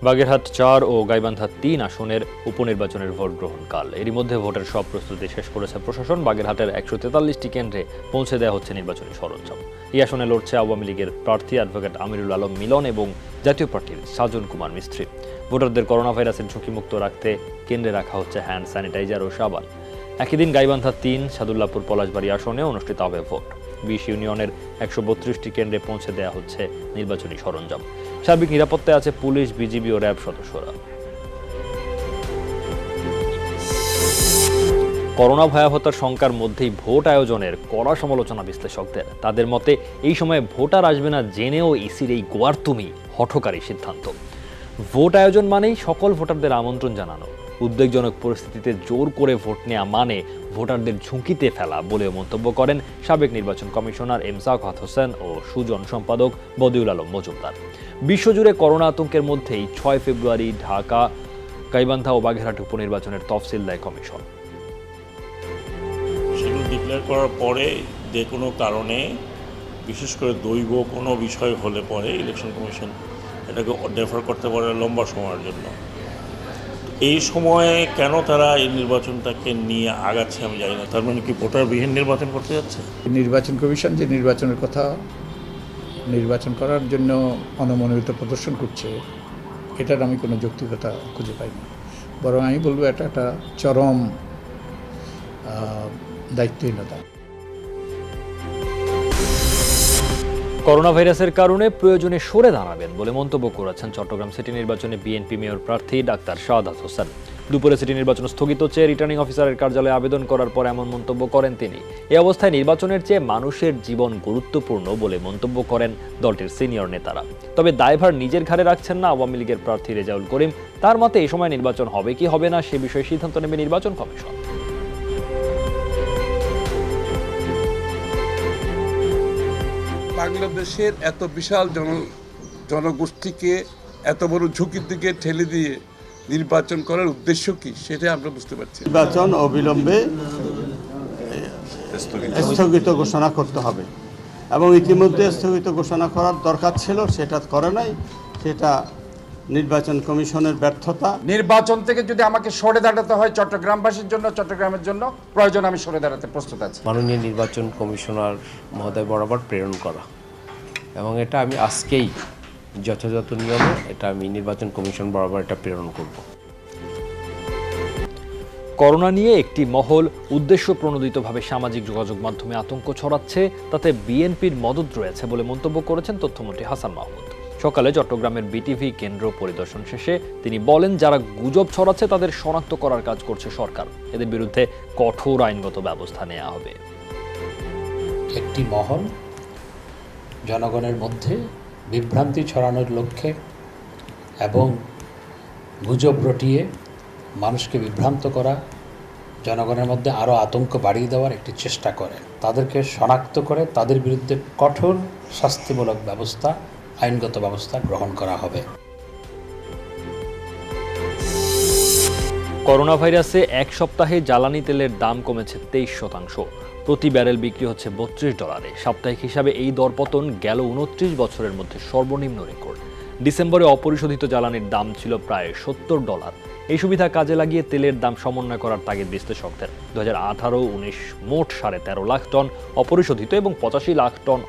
বাগেরহাট 4 ও গাইবান্ধা 3 আসনের উপনির্বাচনের ভোট গ্রহণ কাল। এরই মধ্যে ভোটের সব প্রস্তুতি শেষ করেছে প্রশাসন। বাগেরহাটের 143টি কেন্দ্রে পৌঁছে দেওয়া হচ্ছে নির্বাচনী সরঞ্জাম। এই আসনে লড়ছে আওয়ামী লীগের প্রার্থী অ্যাডভোকেট আমিরুল আলম মিলন এবং জাতীয় পার্টির সাজন কুমার মিস্ত্রি। ভোটারদের করোনা ভাইরাসের ঝুঁকিমুক্ত রাখতে কেন্দ্রে রাখা হচ্ছে হ্যান্ড স্যানিটাইজার ও সাবান। একই দিন গাইবান্ধা 3, সাদুল্লাপুর পলাশবাড়ি আসনে অনুষ্ঠিত হবে ভোট। 20 ইউনিয়নের 132টি কেন্দ্রে পৌঁছে দেওয়া হচ্ছে নির্বাচনী সরঞ্জাম। সার্বিক নিরাপত্তায় আছে পুলিশ, বিজিবি ও র্যাব সদস্যরা। করোনা ভয়াবহতার শঙ্কার মধ্যেই ভোট আয়োজনের কড়া সমালোচনা বিশ্লেষকদের। তাদের মতে এই সময়ে ভোটার আসবে না জেনেও ইসির এই গোয়ার্তুমি হঠকারী সিদ্ধান্ত। ভোট আয়োজন মানেই সকল ভোটারদের আমন্ত্রণ জানানো। উদ্বেগজনক পরিস্থিতিতে জোর করে ভোট নেওয়া মানে ভোটারদের ঝুঁকিতে ফেলা বলেও মন্তব্য করেন সাবেক নির্বাচন কমিশনার এমসাখাত হোসেন ও সুজন সম্পাদক বদিউল আলম মজুমদার। বিশ্বজুড়ে করোনা আতঙ্কের মধ্যেই 6 ফেব্রুয়ারি ঢাকা, গাইবান্ধা ও বাগেরহাট উপনির্বাচনের তফসিল দেয় কমিশন। শিডিউল ডিক্লেয়ার করার পরে যে কোনো কারণে, বিশেষ করে দৈব কোনো বিষয় হলে পরে ইলেকশন কমিশন এটাকে ডেফার করতে পারে লম্বা সময়ের জন্য। এই সময়ে কেন তারা এই নির্বাচনটাকে নিয়ে আগাচ্ছে আমি জানি না। তার মানে কি ভোটারবিহীন নির্বাচন করতে যাচ্ছে? নির্বাচন কমিশন যে নির্বাচনের কথা নির্বাচন করার জন্য অনমনোনীত প্রদর্শন করছে, এটার আমি কোনো যৌক্তিকতা খুঁজে পাইনি। বরং আমি বলবো এটা একটা চরম দায়িত্বহীনতা। করোনা ভাইরাসের কারণে প্রয়োজনে সরে দাঁড়াবেন বলে মন্তব্য করেছেন চট্টগ্রাম সিটি নির্বাচনে বিএনপি মেয়র প্রার্থী ডাক্তার শাহাদাত হোসেন। দুপুরে সিটি নির্বাচন স্থগিত চেয়ে রিটার্নিং অফিসারের কার্যালয়ে আবেদন করার পর এমন মন্তব্য করেন তিনি। এই অবস্থায় নির্বাচনের চেয়ে মানুষের জীবন গুরুত্বপূর্ণ বলে মন্তব্য করেন দলটির সিনিয়র নেতারা। তবে দায়ভার নিজের ঘাড়ে রাখছেন না আওয়ামী লীগের প্রার্থী রেজাউল করিম। তার মতে এই সময় নির্বাচন হবে কি হবে না সে বিষয়ে সিদ্ধান্ত নেবে নির্বাচন কমিশন। বাংলাদেশের এত বিশাল জনগোষ্ঠীকে এত বড় ঝুঁকির দিকে ঠেলে দিয়ে নির্বাচন করার উদ্দেশ্য কি সেটা আমরা বুঝতে পারছি। নির্বাচন অবিলম্বে স্থগিত ঘোষণা করতে হবে এবং ইতিমধ্যে স্থগিত ঘোষণা করার দরকার ছিল, সেটা করে নাই। সেটা নির্বাচন কমিশনের ব্যর্থতা। নির্বাচন থেকে যদি আমাকে সরে দাঁড়াতে হয় চট্টগ্রামবাসীর জন্য, চট্টগ্রামের জন্য প্রয়োজন, আমি সরে দাঁড়াতে প্রস্তুত আছি। মাননীয় নির্বাচন কমিশনার মহোদয় বরাবর প্রেরণ করা, এবং এটা আমি আজকেই যথাযথ নিয়মে এটা আমি নির্বাচন কমিশন বরাবর এটা প্রেরণ করব। করোনা নিয়ে একটি মহল উদ্দেশ্য প্রণোদিতভাবে সামাজিক যোগাযোগ মাধ্যমে আতঙ্ক ছড়াচ্ছে, তাতে বিএনপির মদদ রয়েছে বলে মন্তব্য করেছেন তথ্যমন্ত্রী হাসান মাহমুদ। সকালে চট্টগ্রামের বিটিভি কেন্দ্র পরিদর্শন শেষে তিনি বলেন, যারা গুজব ছড়াচ্ছে তাদের শনাক্ত করার কাজ করছে সরকার। এদের বিরুদ্ধে কঠোর আইনগত ব্যবস্থা নেওয়া হবে। একটি মহল জনগণের মধ্যে বিভ্রান্তি ছড়ানোর লক্ষ্যে এবং গুজব রটিয়ে মানুষকে বিভ্রান্ত করা, জনগণের মধ্যে আরও আতঙ্ক বাড়িয়ে দেওয়ার একটি চেষ্টা করে। তাদেরকে শনাক্ত করে তাদের বিরুদ্ধে কঠোর শাস্তিমূলক ব্যবস্থা, আইনগত ব্যবস্থা গ্রহণ করা হবে। করোনা ভাইরাসে এক সপ্তাহে জ্বালানি তেলের দাম কমেছে 23%। প্রতি ব্যারেল বিক্রি হচ্ছে $32। সাপ্তাহিক হিসাবে এই দরপতন গেল 29 বছরের মধ্যে সর্বনিম্ন রেকর্ড। ডিসেম্বরে অপরিশোধিত জ্বালানির দাম ছিল প্রায় $70। এই সুবিধা কাজে লাগিয়ে তেলের দাম সমন্বয় করার তাগিদ বিশ্লেষকদের। 2018-19 মোট 13.5 লাখ টন অপরিশোধিত এবং 85 লাখ টন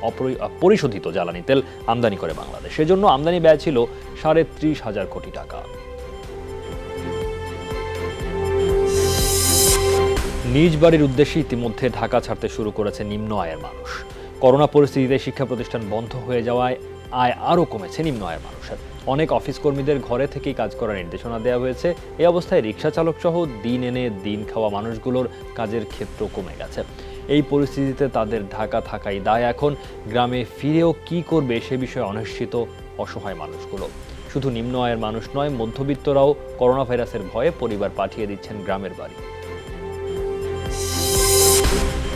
পরিশোধিত জ্বালানি তেল আমদানি করে বাংলাদেশ। সেজন্য আমদানি ব্যয় ছিল 30,500 কোটি টাকা। নিজ বাড়ির উদ্দেশ্যে ইতিমধ্যে ঢাকা ছাড়তে শুরু করেছে নিম্ন আয়ের মানুষ। করোনা পরিস্থিতিতে শিক্ষা প্রতিষ্ঠান বন্ধ হয়ে যাওয়ায় আয় আরও কমেছে নিম্ন আয়ের মানুষের। অনেক অফিস কর্মীদের ঘরে থেকেই কাজ করার নির্দেশনা দেওয়া হয়েছে। এই অবস্থায় রিকশা চালক সহ দিন এনে দিন খাওয়া মানুষগুলোর কাজের ক্ষেত্র কমে গেছে। এই পরিস্থিতিতে তাদের ঢাকা থাকাই দায়। এখন গ্রামে ফিরেও কি করবে সে বিষয়ে অনিশ্চিত অসহায় মানুষগুলো। শুধু নিম্ন আয়ের মানুষ নয়, মধ্যবিত্তরাও করোনা ভাইরাসের ভয়ে পরিবার পাঠিয়ে দিচ্ছেন গ্রামের বাড়ি।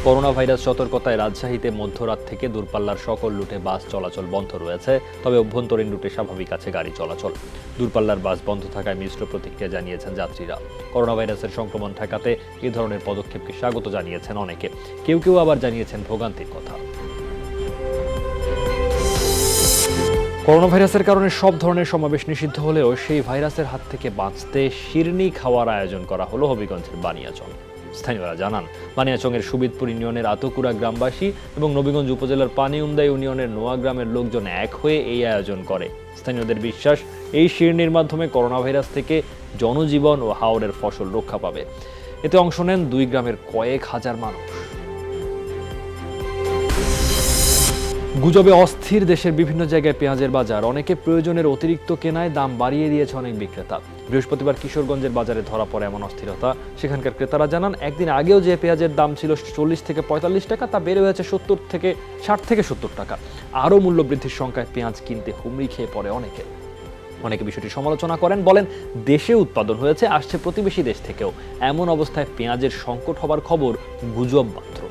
করোনা ভাইরাস সতর্কতায় রাজশাহীতে মধ্যরাত থেকে দূরপাল্লার সকল রুটে বাস চলাচল বন্ধ রয়েছে, তবে অভ্যন্তরীণ রুটে স্বাভাবিক আছে গাড়ি চলাচল। দূরপাল্লার বাস বন্ধ থাকায় মিশ্র প্রতিক্রিয়া জানিয়েছেন যাত্রীরা। করোনা ভাইরাসের সংক্রমণ ঠেকাতে এ ধরনের পদক্ষেপকে স্বাগত জানিয়েছেন অনেকে, কেউ কেউ আবার জানিয়েছেন ভোগান্তির কথা। করোনা ভাইরাসের কারণে সব ধরনের সমাবেশ নিষিদ্ধ হলেও সেই ভাইরাসের হাত থেকে বাঁচতে শিরনি খাওয়ার আয়োজন করা হলো হবিগঞ্জের বানিয়াচং। স্থানীয়রা জানান, বানিয়াচংয়ের সুবিদপুর ইউনিয়নের আতকুড়া গ্রামবাসী এবং নবীগঞ্জ উপজেলার পানিউমদা ইউনিয়নের নোয়া গ্রামের লোকজন এক হয়ে এই আয়োজন করে। স্থানীয়দের বিশ্বাস, এই শিরনির মাধ্যমে করোনা ভাইরাস থেকে জনজীবন ও হাওরের ফসল রক্ষা পাবে। এতে অংশ নেন 2 গ্রামের কয়েক হাজার মানুষ। গুজবে অস্থির দেশের বিভিন্ন জায়গায় পেঁয়াজের বাজার। অনেকে প্রয়োজনের অতিরিক্ত কেনায় দাম বাড়িয়ে দিয়েছে অনেক বিক্রেতা। বৃহস্পতিবার কিশোরগঞ্জের বাজারে ধরা পড়ে এমন অস্থিরতা। সেখানকার ক্রেতারা জানান, একদিন আগেও যে পেঁয়াজের দাম ছিল 40 থেকে 45 টাকা, তা বেড়ে হয়েছে 60 থেকে 70 টাকা। আরও মূল্য বৃদ্ধির সংখ্যায় পেঁয়াজ কিনতে হুমড়ি খেয়ে পড়ে অনেকে বিষয়টি সমালোচনা করেন, বলেন দেশে উৎপাদন হয়েছে, আসছে প্রতিবেশী দেশ থেকেও। এমন অবস্থায় পেঁয়াজের সংকট হবার খবর গুজব মাত্র।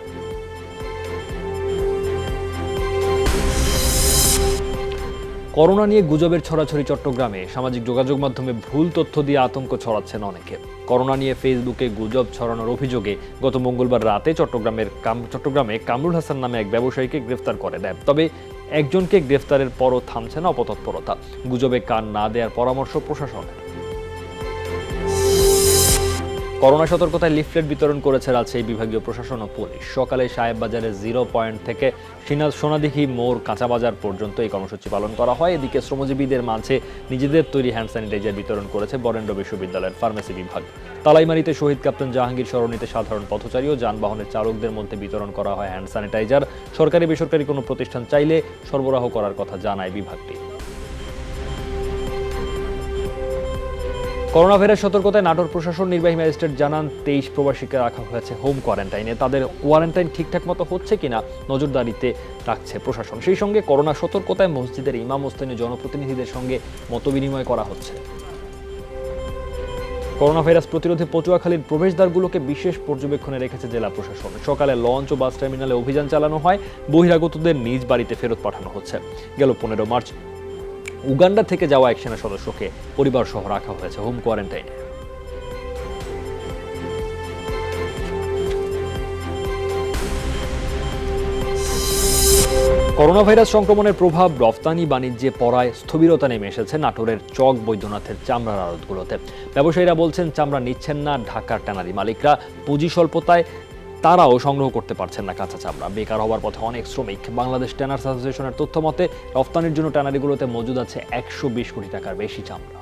করোনা নিয়ে গুজবের ছড়াছড়ি চট্টগ্রামে। সামাজিক যোগাযোগ মাধ্যমে ভুল তথ্য দিয়ে আতঙ্ক ছড়াচ্ছেন অনেকে। করোনা নিয়ে ফেসবুকে গুজব ছড়ানোর অভিযোগে গত মঙ্গলবার রাতে চট্টগ্রামে কামরুল হাসান নামে এক ব্যবসায়ীকে গ্রেফতার করে দেয়। তবে একজনকে গ্রেফতারের পরও থামছে না অপতৎপরতা। গুজবে কান না দেওয়ার পরামর্শ প্রশাসনের। করোনা সতর্কতায় লিফলেট বিতরণ করেছে রাজশাহী বিভাগীয় প্রশাসন ও পুলিশ। সকালে সাহেববাজারের 0 পয়েন্ট থেকে সোনাদিঘি মোড় কাঁচা বাজার পর্যন্ত এই কর্মসূচি পালন করা হয়। এদিকে শ্রমজীবীদের মাঝে নিজেদের তৈরি হ্যান্ড স্যানিটাইজার বিতরণ করেছে বরেন্দ্র বিশ্ববিদ্যালয়ের ফার্মেসি বিভাগ। তালাইমারিতে শহীদ ক্যাপ্টেন জাহাঙ্গীর সরণিতে সাধারণ পথচারী ও যানবাহনের চালকদের মধ্যে বিতরণ করা হয় হ্যান্ড স্যানিটাইজার। সরকারি বেসরকারি কোনো প্রতিষ্ঠান চাইলে সরবরাহ করার কথা জানায় বিভাগটি। করোনা ভাইরাস সতর্কতায় নাটোর প্রশাসন নির্বাহী ম্যাজিস্ট্রেট জানান, 23 প্রবাসীকে রাখা হয়েছে হোম কোয়ারেন্টাইনে। তাদের কোয়ারেন্টাইন ঠিকঠাক মতো হচ্ছে কিনা নজরদারিতে রাখছে প্রশাসন। সেই সঙ্গে করোনা সতর্কতায় মসজিদের ইমাম ও স্থানীয় জনপ্রতিনিধিদের সঙ্গে মতবিনিময় করা হচ্ছে। করোনা ভাইরাস প্রতিরোধে পটুয়াখালীর প্রবেশদ্বারগুলোকে বিশেষ পর্যবেক্ষণে রেখেছে জেলা প্রশাসন। সকালে লঞ্চ ও বাস টার্মিনালে অভিযান চালানো হয়। বহিরাগতদের নিজ বাড়িতে ফেরত পাঠানো হচ্ছে। গেল 15 মার্চ উগান্ডা থেকে যাওয়া এক সেনা সদস্যকে পরিবার সহ রাখা হয়েছে হোম কোয়ারেন্টাইনে। করোনা ভাইরাস সংক্রমণের প্রভাব রফতানি বাণিজ্যে পড়ায় স্থবিরতা নেমে এসেছে নাটোরের চক বৈদ্যনাথের চামড়ার আড়তগুলোতে। ব্যবসায়ীরা বলছেন, চামড়া নিচ্ছেন না ঢাকার ট্যানারি মালিকরা। পুঁজি স্বল্পতায় তারাও সংগ্রহ করতে পারছেন না কাঁচা চামড়া। বেকার হওয়ার পথে অনেক শ্রমিক। বাংলাদেশ ট্যানার্স অ্যাসোসিয়েশনের তথ্য মতে রফতানির জন্য ট্যানারিগুলোতে মজুদ আছে 120 কোটি টাকার বেশি চামড়া।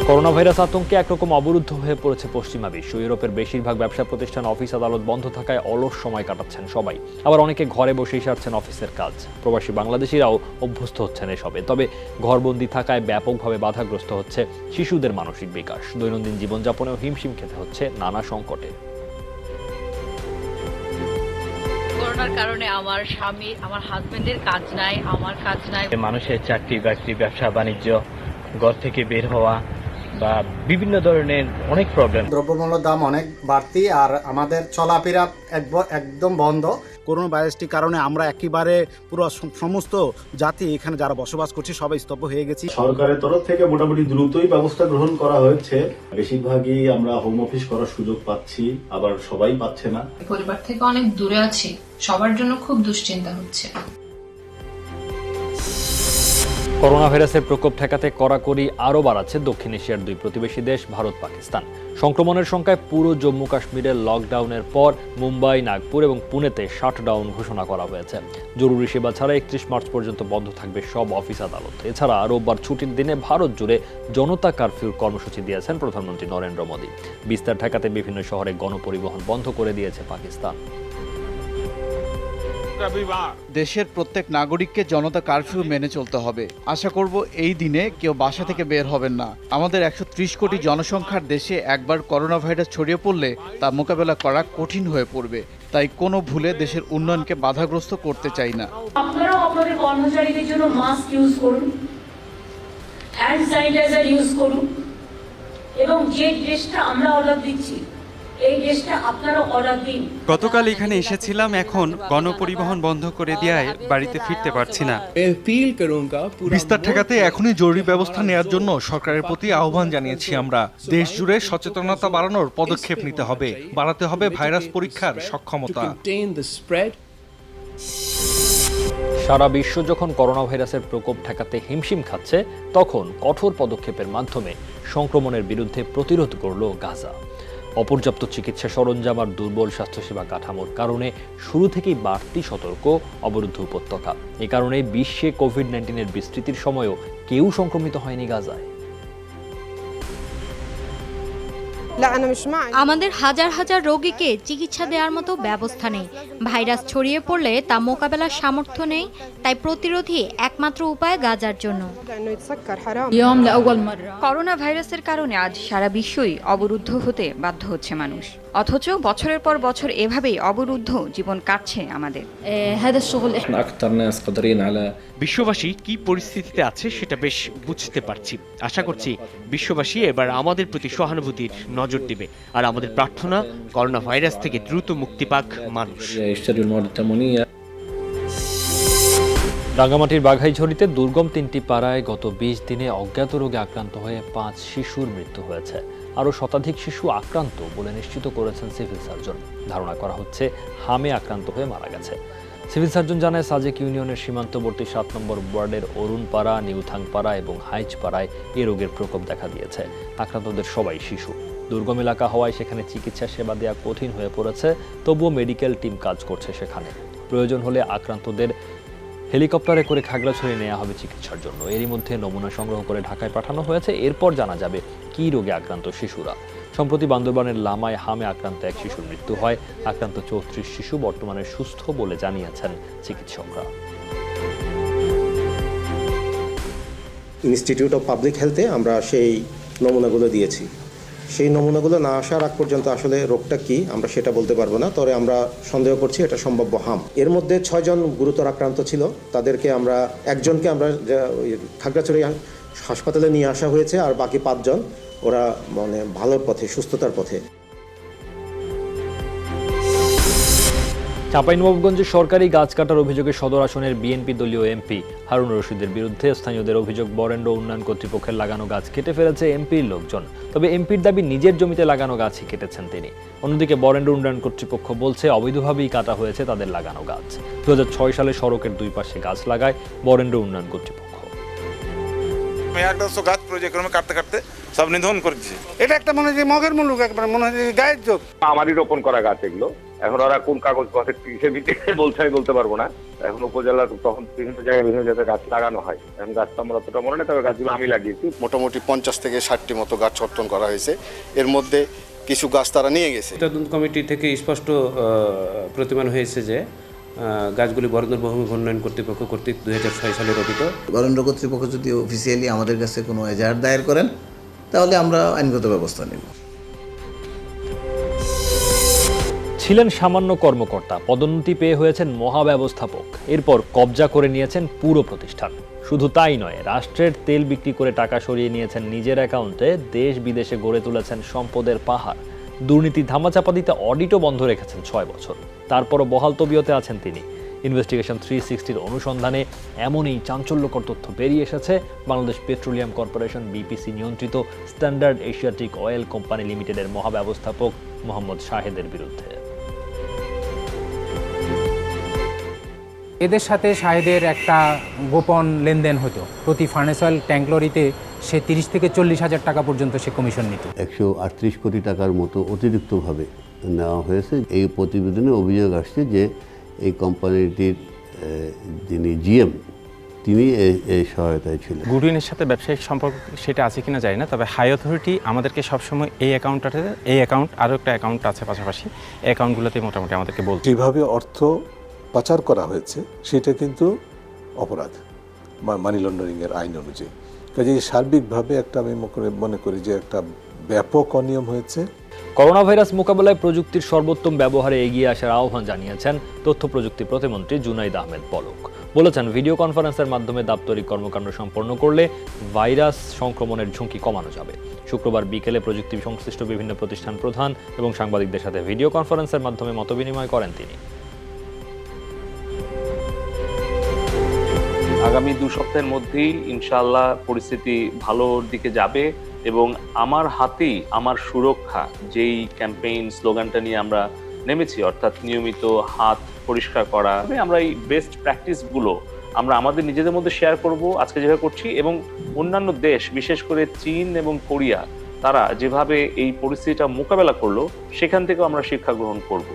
করোনা ভাইরাস আতঙ্কে একরকম অবরুদ্ধ হয়ে পড়েছে পশ্চিমা বিশ্ব। ইউরোপের বেশিরভাগ ব্যবসা প্রতিষ্ঠান, অফিস আদালত বন্ধ থাকায় অলস সময় কাটাচ্ছেন সবাই। আবার অনেকে ঘরে বসেই সারছেন অফিসের কাজ। প্রবাসী বাংলাদেশিরাও অভ্যস্ত হচ্ছেন এসবে। তবে ঘরবন্দি থাকায় ব্যাপকভাবে বাধাগ্রস্ত হচ্ছে শিশুদের মানসিক বিকাশ। দৈনন্দিন জীবনযাপনেও হিমশিম খেতে হচ্ছে নানা সংকটে। করোনার কারণে আমার স্বামী, আমার হাজবেন্ডের কাজ নাই, আমার কাজ নাই। মানুষের চাকরি বাকরি, ব্যবসা বাণিজ্য, ঘর থেকে বের হওয়া বা বিভিন্ন ধরনের অনেক প্রবলেম। দ্রব্যমূল্যের দাম অনেক বাড়তি, আর আমাদের চলাফেরা একদম বন্ধ। করোনা ভাইরাসটির কারণে আমরা একেবারে পুরো সমস্ত জাতি এখানে যারা বসবাস করছে সবাই স্তব্ধ হয়ে গেছি। সরকারের তরফ থেকে মোটামুটি দ্রুতই ব্যবস্থা গ্রহণ করা হয়েছে। বেশিরভাগই আমরা হোম অফিস করার সুযোগ পাচ্ছি, আবার সবাই পাচ্ছে না। পরিবার থেকে অনেক দূরে আছি, সবার জন্য খুব দুশ্চিন্তা হচ্ছে। করোনা ভাইরাসের প্রকোপ ঠেকাতে কড়াকড়ি আরও বাড়াচ্ছে দক্ষিণ এশিয়ার 2 প্রতিবেশী দেশ ভারত পাকিস্তান। সংক্রমণের সংখ্যায় পুরো জম্মু কাশ্মীরের লকডাউনের পর মুম্বাই, নাগপুর এবং পুনেতে শাটডাউন ঘোষণা করা হয়েছে। জরুরি সেবা ছাড়া 31 মার্চ পর্যন্ত বন্ধ থাকবে সব অফিস আদালত। এছাড়া রোববার ছুটির দিনে ভারত জুড়ে জনতা কারফিউর কর্মসূচি দিয়েছেন প্রধানমন্ত্রী নরেন্দ্র মোদী। বিস্তার ঠেকাতে বিভিন্ন শহরে গণপরিবহন বন্ধ করে দিয়েছে পাকিস্তান। দেশের প্রত্যেক নাগরিককে জনতা কারফিউ মেনে চলতে হবে। আশা করব এই দিনে কেউ বাসা থেকে বের হবেন না। আমাদের 130 কোটি জনসংখ্যার দেশে একবার করোনা ভাইরাস ছড়িয়ে পড়লে তা মোকাবেলা করা কঠিন হয়ে পড়বে। তাই কোনো ভুলে দেশের উন্নয়নকে বাধাগ্রস্ত করতে চাই না। আপনারাও আপনাদের কর্মচারীদের জন্য মাস্ক ইউজ করুন, হ্যান্ড স্যানিটাইজার ইউজ করুন, এবং যে ড্রেসটা আমরা অর্ডার দিচ্ছি এই ড্রেসটা আপনারা অর্ডার দিন। গতকাল এখানে এসেছিলাম, এখন গণপরিবহন বন্ধ করে দেওয়ায় বাড়িতে ফিরতে পারছি না। বিস্তার ঠেকাতে এখনই জরুরি ব্যবস্থা নেওয়ার জন্য সরকারের প্রতি আহ্বান জানিয়েছি আমরা। দেশ জুড়ে সচেতনতা বাড়ানোর পদক্ষেপ নিতে হবে, বাড়াতে হবে ভাইরাস পরীক্ষার সক্ষমতা। সারা বিশ্ব যখন করোনা ভাইরাসের প্রকোপ ঠেকাতে হিমশিম খাচ্ছে, তখন কঠোর পদক্ষেপের মাধ্যমে সংক্রমণের বিরুদ্ধে প্রতিরোধ করল গাজা। অপর্যাপ্ত চিকিৎসা সরঞ্জাম আর দুর্বল স্বাস্থ্যসেবা কাঠামোর কারণে শুরু থেকেই বাড়তি সতর্ক অবরুদ্ধ উপত্যকা। এ কারণে বিশ্বে কোভিড-19 বিস্তৃতির সময়ও কেউ সংক্রমিত হয়নি গাজায়। আমাদের হাজার হাজার রোগীকে চিকিৎসা দেওয়ার মতো ব্যবস্থা নেই। ভাইরাস ছড়িয়ে পড়লে তা মোকাবেলার সামর্থ্য নেই, তাই প্রতিরোধী একমাত্র উপায় গাজার জন্য। করোনা ভাইরাসের কারণে আজ সারা বিশ্বই অবরুদ্ধ হতে বাধ্য হচ্ছে মানুষ, অথচ বছরের পর বছর এভাবেই অবরুদ্ধ জীবন কাটছে আমাদের। বিশ্ববাসী কি পরিস্থিতিতে আছে সেটা বেশ বুঝতে পারছি। আশা করছি বিশ্ববাসী এবার আমাদের প্রতি সহানুভূতির নজর দিবে, আর আমাদের প্রার্থনা করোনা ভাইরাস থেকে দ্রুত মুক্তি পাক মানুষ। রাঙ্গামাটির বাঘাইছড়িতে দুর্গম 3টি পাড়ায় গত 20 দিনে অজ্ঞাত রোগে আক্রান্ত হয়ে 5 শিশুর মৃত্যু হয়েছে। আরও শতাধিক শিশু আক্রান্ত বলে নিশ্চিত করেছেন সিভিল সার্জন। ধারণা করা হচ্ছে হামে আক্রান্ত হয়ে মারা গেছে। সিভিল সার্জন জানায়, সাজেক ইউনিয়নের সীমান্তবর্তী 7 নম্বর ওয়ার্ডের অরুণপাড়া, নিউথাংপাড়া এবং হাইজপাড়ায় এ রোগের প্রকোপ দেখা দিয়েছে। আক্রান্তদের সবাই শিশু। দুর্গম এলাকা হওয়ায় সেখানে চিকিৎসা সেবা দেওয়া কঠিন হয়ে পড়েছে। তবুও মেডিকেল টিম কাজ করছে সেখানে। প্রয়োজন হলে আক্রান্তদের হেলিকপ্টারে করে খাগড়াছড়ি নেওয়া হবে চিকিৎসার জন্য। এরই মধ্যে নমুনা সংগ্রহ করে ঢাকায় পাঠানো হয়েছে। এরপর জানা যাবে কী রোগে আক্রান্ত শিশুরা। সম্প্রতি বান্দরবানের লামায় হামে আক্রান্ত এক শিশুর মৃত্যু হয়। আক্রান্ত 34 শিশু বর্তমানে সুস্থ বলে জানিয়েছেন চিকিৎসকরা। ইনস্টিটিউট অফ পাবলিক হেলথে আমরা সেই নমুনাগুলো দিয়েছি। সেই নমুনাগুলো না আসার আগ পর্যন্ত আসলে রোগটা কি আমরা সেটা বলতে পারবো না। তবে আমরা সন্দেহ করছি এটা সম্ভাব্য হাম। এর মধ্যে 6 জন গুরুতর আক্রান্ত ছিল। তাদেরকে একজনকে আমরা খাগড়াছড়ি হাসপাতালে নিয়ে আসা হয়েছে, আর বাকি 5 জন ওরা ভালোর পথে, সুস্থতার পথে। চাঁপাইনবাবগঞ্জে সরকারি গাছ কাটার অভিযোগে সদর আসনের বিএনপি দলীয় এমপি হারুন রশিদের বিরুদ্ধে স্থানীয়দের অভিযোগ, বরেন্দ্র উন্নয়ন কর্তৃপক্ষের লাগানো গাছ কেটে ফেলেছে এমপির লোকজন। তবে এমপির দাবি নিজের জমিতে লাগানো গাছই কেটেছেন তিনি। অন্যদিকে বরেন্দ্র উন্নয়ন কর্তৃপক্ষ বলছে অবৈধভাবেই কাটা হয়েছে তাদের লাগানো গাছ। 2006 সালে সড়কের 2 পাশে গাছ লাগায় বরেন্দ্র উন্নয়ন কর্তৃপক্ষ। গাছ প্রজেক্টে কাটতে কাটতে সব নিধন করেছে। এটা একটা মনে হয় মগের মুলুক, একবার মনে হয় গায়ের জোর। আমারই রোপণ করা গাছ এগুলো। এখন ওরা কোন কাগজ কিসের ভিত্তিতে বলছে আমি বলতে পারবো না। এখন উপজেলার তখন বিভিন্ন জায়গায় বিভিন্ন জায়গায় গাছ লাগানো হয়। এখন গাছটা আমার অতটা মনে নেই, তবে গাছগুলো আমি লাগিয়েছি। মোটামুটি 50 থেকে 60টি মতো গাছ কর্তন করা হয়েছে। এর মধ্যে কিছু গাছ তারা নিয়ে গেছে। তদন্ত কমিটি থেকে স্পষ্ট প্রতিমান হয়েছে যে গাছগুলি বরেন্দ্র বহুমুখী উন্নয়ন কর্তৃপক্ষ কর্তৃক 2006 সালে রোপিত। বরেন্দ্র কর্তৃপক্ষ যদি অফিসিয়ালি আমাদের কাছে কোনো এজাহার দায়ের করেন তাহলে আমরা আইনগত ব্যবস্থা নেব। ছিলেন সামান্য কর্মকর্তা, পদোন্নতি পেয়ে হয়েছেন মহাব্যবস্থাপক। এরপর কবজা করে নিয়েছেন পুরো প্রতিষ্ঠান। শুধু তাই নয়, রাষ্ট্রের তেল বিক্রি করে টাকা সরিয়ে নিয়েছেন নিজের অ্যাকাউন্টে। দেশ বিদেশে গড়ে তুলেছেন সম্পদের পাহাড়। দুর্নীতি ধামাচাপা দিতে অডিটও বন্ধ রেখেছেন 6 বছর। তারপরও বহাল তবিয়তে আছেন তিনি। ইনভেস্টিগেশন 360-র অনুসন্ধানে এমনই চাঞ্চল্যকর তথ্য বেরিয়ে এসেছে বাংলাদেশ পেট্রোলিয়াম কর্পোরেশন বিপিসি নিয়ন্ত্রিত স্ট্যান্ডার্ড এশিয়াটিক অয়েল কোম্পানি লিমিটেডের মহাব্যবস্থাপক মোহাম্মদ শাহেদের বিরুদ্ধে। এদের সাথে শাহেদের একটা গোপন লেনদেন হতো। প্রতি ফার্নেস অয়েল ট্যাঙ্ক লরিতে সে 30 থেকে 40 হাজার টাকা পর্যন্ত সে কমিশন নিত। 138 কোটি টাকার মতো অতিরিক্তভাবে নেওয়া হয়েছে। এই প্রতিবেদনে অভিযোগ আসছে যে এই কোম্পানিটির যিনি জিএম তিনি এই সহায়তায় ছিলেন। গুডউইনের সাথে ব্যবসায়িক সম্পর্ক সেটা আছে কিনা জানি না, তবে হাই অথরিটি আমাদেরকে সবসময় এই অ্যাকাউন্ট আরও একটা অ্যাকাউন্ট আছে পাশাপাশি, এই অ্যাকাউন্টগুলোতে মোটামুটি আমাদেরকে বলছে যেভাবে অর্থ পাচার করা হয়েছে সেটা কিন্তু অপরাধ মানি লন্ডারিংয়ের আইন অনুযায়ী। কাজে সার্বিকভাবে একটা আমি মনে করি যে একটা ব্যাপক অনিয়ম হয়েছে। করোনা ভাইরাস মোকাবেলায় প্রযুক্তির সর্বোত্তম ব্যবহারে এগিয়ে আসার আহ্বান জানিয়েছেন তথ্য প্রযুক্তি প্রতিমন্ত্রী জুনাইদ আহমেদ পলক। বলেছেন, ভিডিও কনফারেন্সের মাধ্যমে দাপ্তরিক কর্মকাণ্ড সম্পন্ন করলে ভাইরাস সংক্রমণের ঝুঁকি কমানো যাবে। শুক্রবার বিকেলে প্রযুক্তি সংশ্লিষ্ট বিভিন্ন প্রতিষ্ঠান প্রধান এবং সাংবাদিকদের সাথে ভিডিও কনফারেন্সের মাধ্যমে মতবিনিময় করেন তিনি। আগামী 2 সপ্তাহের মধ্যেই ইনশাআল্লাহ পরিস্থিতি ভালোর দিকে যাবে এবং আমার হাতেই আমার সুরক্ষা যেই ক্যাম্পেইন স্লোগানটা নিয়ে আমরা নেমেছি, অর্থাৎ নিয়মিত হাত পরিষ্কার করা, আমরা এই বেস্ট প্র্যাকটিসগুলো আমরা আমাদের নিজেদের মধ্যে শেয়ার করব আজকে যেভাবে করছি, এবং অন্যান্য দেশ বিশেষ করে চীন এবং কোরিয়া তারা যেভাবে এই পরিস্থিতিটা মোকাবেলা করলো সেখান থেকেও আমরা শিক্ষা গ্রহণ করব।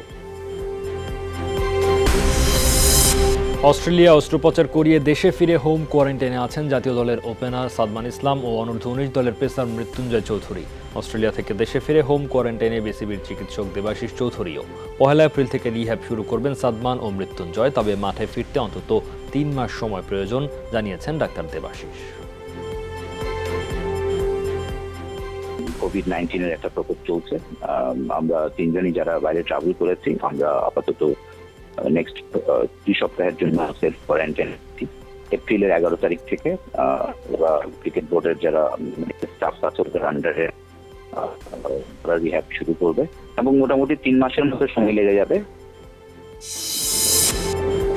অস্ট্রেলিয়া অস্ত্রোপচার করিয়ে দেশে ফিরে হোম কোয়ারেন্টাইনে আছেন জাতীয় দলের ওপেনার সাদমান ইসলাম ও অনূর্ধ্ব-19 দলের পেসার মৃত্যুঞ্জয় চৌধুরী। অস্ট্রেলিয়া থেকে দেশে ফিরে হোম কোয়ারেন্টাইনে বিসিবির চিকিৎসক দেবাশিস চৌধুরীও। 1 এপ্রিল থেকে রিহ্যাব শুরু করবেন সাদমান ও মৃত্যুঞ্জয়, তবে মাঠে ফিরতে অন্তত 3 মাস সময় প্রয়োজন জানিয়েছেন ডাক্তার দেবাশিস। কোভিড-19 একটা প্রকোপ চলছে। আমরা 3 জনই যারা বাইরে ট্রাভেল করেছি আমরা আপাতত নেক্সট 2 সপ্তাহের জন্য সেলফ কোয়ারেন্টাইন। এপ্রিলের 11 তারিখ থেকে ক্রিকেট বোর্ডের যারা স্টাফ আছে ওদের আন্ডারে রিহ্যাব শুরু করবে এবং মোটামুটি 3 মাসের মতো সময় লেগে যাবে।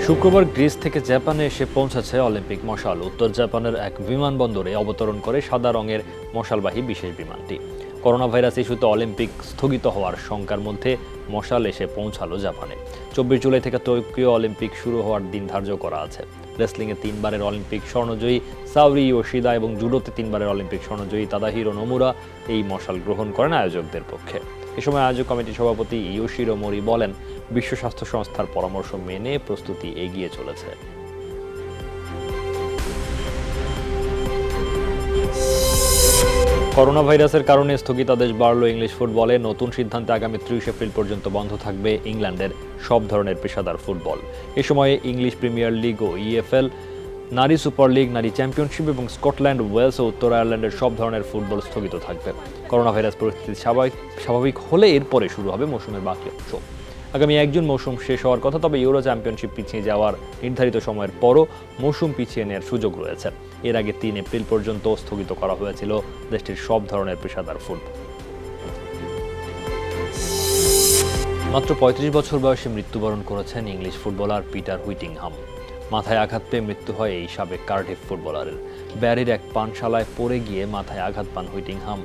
শুক্রবার গ্রিস থেকে জাপানে এসে পৌঁছেছে অলিম্পিক মশাল। উত্তর জাপানের এক বিমানবন্দরে অবতরণ করে সাদা রঙের মশালবাহী বিশেষ বিমানটি। করোনা ভাইরাস ইস্যুতে অলিম্পিক স্থগিত হওয়ার শঙ্কার মধ্যে মশাল এসে পৌঁছালো জাপানে। 24 জুলাই থেকে টোকিও অলিম্পিক শুরু হওয়ার দিন ধার্য করা আছে। রেসলিংয়ে 3 বারের অলিম্পিক স্বর্ণজয়ী সাউরি ইয়োশিদা এবং জুডোতে 3 বারের অলিম্পিক স্বর্ণজয়ী তাদাহিরো নোমুরা এই মশাল গ্রহণ করেন আয়োজকদের পক্ষে। এ সময় আয়োজক কমিটির সভাপতি ইয়োশিরো মোরি বলেন, বিশ্ব স্বাস্থ্য সংস্থার পরামর্শ মেনে প্রস্তুতি এগিয়ে চলেছে। করোনা ভাইরাসের কারণে স্থগিতাদেশ বাড়ল ইংলিশ ফুটবলে। নতুন সিদ্ধান্তে আগামী 30 এপ্রিল পর্যন্ত বন্ধ থাকবে ইংল্যান্ডের সব ধরনের পেশাদার ফুটবল। এ সময়ে ইংলিশ প্রিমিয়ার লিগ ও ইএফএল, নারী সুপার লিগ, নারী চ্যাম্পিয়নশিপ এবং স্কটল্যান্ড, ওয়েলস ও উত্তর আয়ারল্যান্ডের সব ধরনের ফুটবল স্থগিত থাকবে। করোনা ভাইরাস পরিস্থিতি স্বাভাবিক হলে এরপরে শুরু হবে মৌসুমের বাকি অংশ। আগামী 1 জুন মৌসুম শেষ হওয়ার কথা, তবে ইউরো চ্যাম্পিয়নশিপ পিছিয়ে যাওয়ার নির্ধারিত সময়ের পরও মৌসুম পিছিয়ে নেওয়ার সুযোগ রয়েছে। এর আগে 3 এপ্রিল পর্যন্ত স্থগিত করা হয়েছিল দেশটির সব ধরনের পেশাদার ফুটবল। মাত্র 35 বছর বয়সে মৃত্যুবরণ করেছেন ইংলিশ ফুটবলার পিটার হুইটিংহাম। মাথায় আঘাত পেয়ে মৃত্যু হয় এই সাবেক কার্ডিফ ফুটবলারের। ব্যারির এক পানশালায় পড়ে গিয়ে মাথায় আঘাত পান হুইটিংহাম।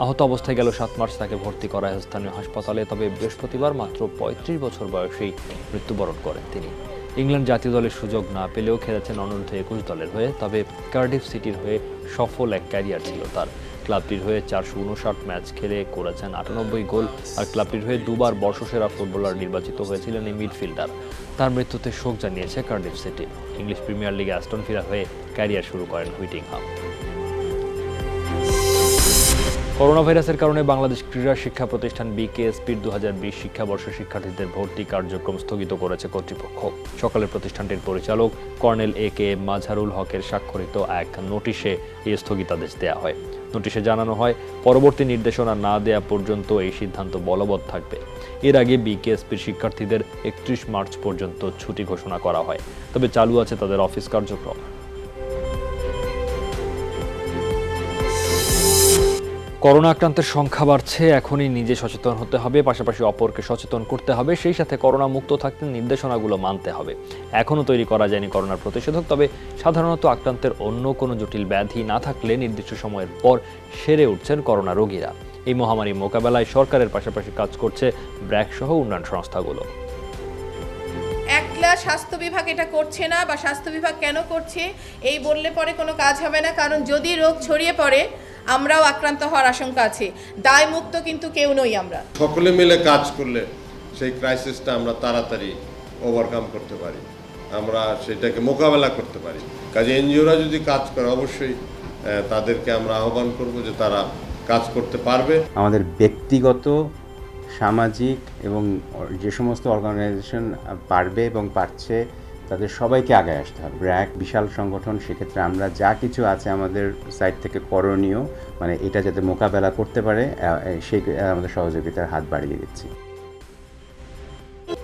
আহত অবস্থায় গেল 7 মার্চ তাকে ভর্তি করা হয় স্থানীয় হাসপাতালে, তবে বৃহস্পতিবার মাত্র 35 বছর বয়সেই মৃত্যুবরণ করেন তিনি। ইংল্যান্ড জাতীয় দলের সুযোগ না পেলেও খেলেছেন অনূর্ধ্ব-21 দলের হয়ে, তবে কার্ডিফ সিটির হয়ে সফল এক ক্যারিয়ার ছিল তার। ক্লাবটির হয়ে 459 ম্যাচ খেলে করেছেন 98 গোল, আর ক্লাবটির হয়ে 2 বার বর্ষসেরা ফুটবলার নির্বাচিত হয়েছিলেন এই মিডফিল্ডার। তার মৃত্যুতে শোক জানিয়েছে কার্ডিফ সিটি। ইংলিশ প্রিমিয়ার লিগে অ্যাস্টন ভিলা হয়ে ক্যারিয়ার শুরু করেন হুইটিংহাম। করোনা ভাইরাসের কারণে বাংলাদেশ ক্রীড়া শিক্ষা প্রতিষ্ঠান বিকেএসপির 2020 শিক্ষাবর্ষ শিক্ষার্থীদের ভর্তি কার্যক্রম স্থগিত করেছে কর্তৃপক্ষ। সকালে প্রতিষ্ঠানটির পরিচালক কর্নেল এ.কে মাঝহারুল হকের স্বাক্ষরিত এক নোটিশে এই স্থগিতাদেশ দেওয়া হয়। নোটিশে জানানো হয়, পরবর্তী নির্দেশনা না দেওয়া পর্যন্ত এই সিদ্ধান্ত বলবৎ থাকবে। এর আগে বিকেএসপির শিক্ষার্থীদের 31 মার্চ পর্যন্ত ছুটি ঘোষণা করা হয়, তবে চালু আছে তাদের অফিস কার্যক্রম। করোনা আক্রান্তের সংখ্যা বাড়ছে, এখনই নিজে সচেতন হতে হবে, পাশাপাশি অপরকে সচেতন করতে হবে। সেই সাথে করোনা মুক্ত থাকতে নির্দেশনাগুলো মানতে হবে। এখনও তৈরি করা যায়নি করোনার প্রতিষেধক, তবে সাধারণত আক্রান্তের অন্য কোনো জটিল ব্যাধি না থাকলে নির্দিষ্ট সময়ের পর সেরে উঠছেন করোনা রোগীরা। এই মহামারী মোকাবেলায় সরকারের পাশাপাশি কাজ করছে ব্র্যাক সহ উন্নয়ন সংস্থাগুলো। একলা স্বাস্থ্য বিভাগ এটা করছে না বা স্বাস্থ্য বিভাগ কেন করছে এই বললে পরে কোনো কাজ হবে না, কারণ যদি রোগ ছড়িয়ে পড়ে আমরাও আক্রান্ত হওয়ার আশঙ্কা আছে। দায় মুক্ত কিন্তু কেউ নই আমরা। সকলে মিলে কাজ করলে সেই ক্রাইসিসটা আমরা তাড়াতাড়ি ওভারকাম করতে পারি, আমরা সেটাকে মোকাবেলা করতে পারি। কাজে এনজিওরা যদি কাজ করে অবশ্যই তাদেরকে আমরা আহ্বান করব যে তারা কাজ করতে পারবে। আমাদের ব্যক্তিগত সামাজিক এবং যে সমস্ত অর্গানাইজেশন পারবে এবং পারছে তাদের সবাইকে আগে আসতে হবে। ব্র্যাক বিশাল সংগঠন, সেক্ষেত্রে আমরা যা কিছু আছে আমাদের সাইড থেকে করণীয়, মানে এটা যাতে মোকাবেলা করতে পারে সেই আমাদের সহযোগিতার হাত বাড়িয়ে দিচ্ছি।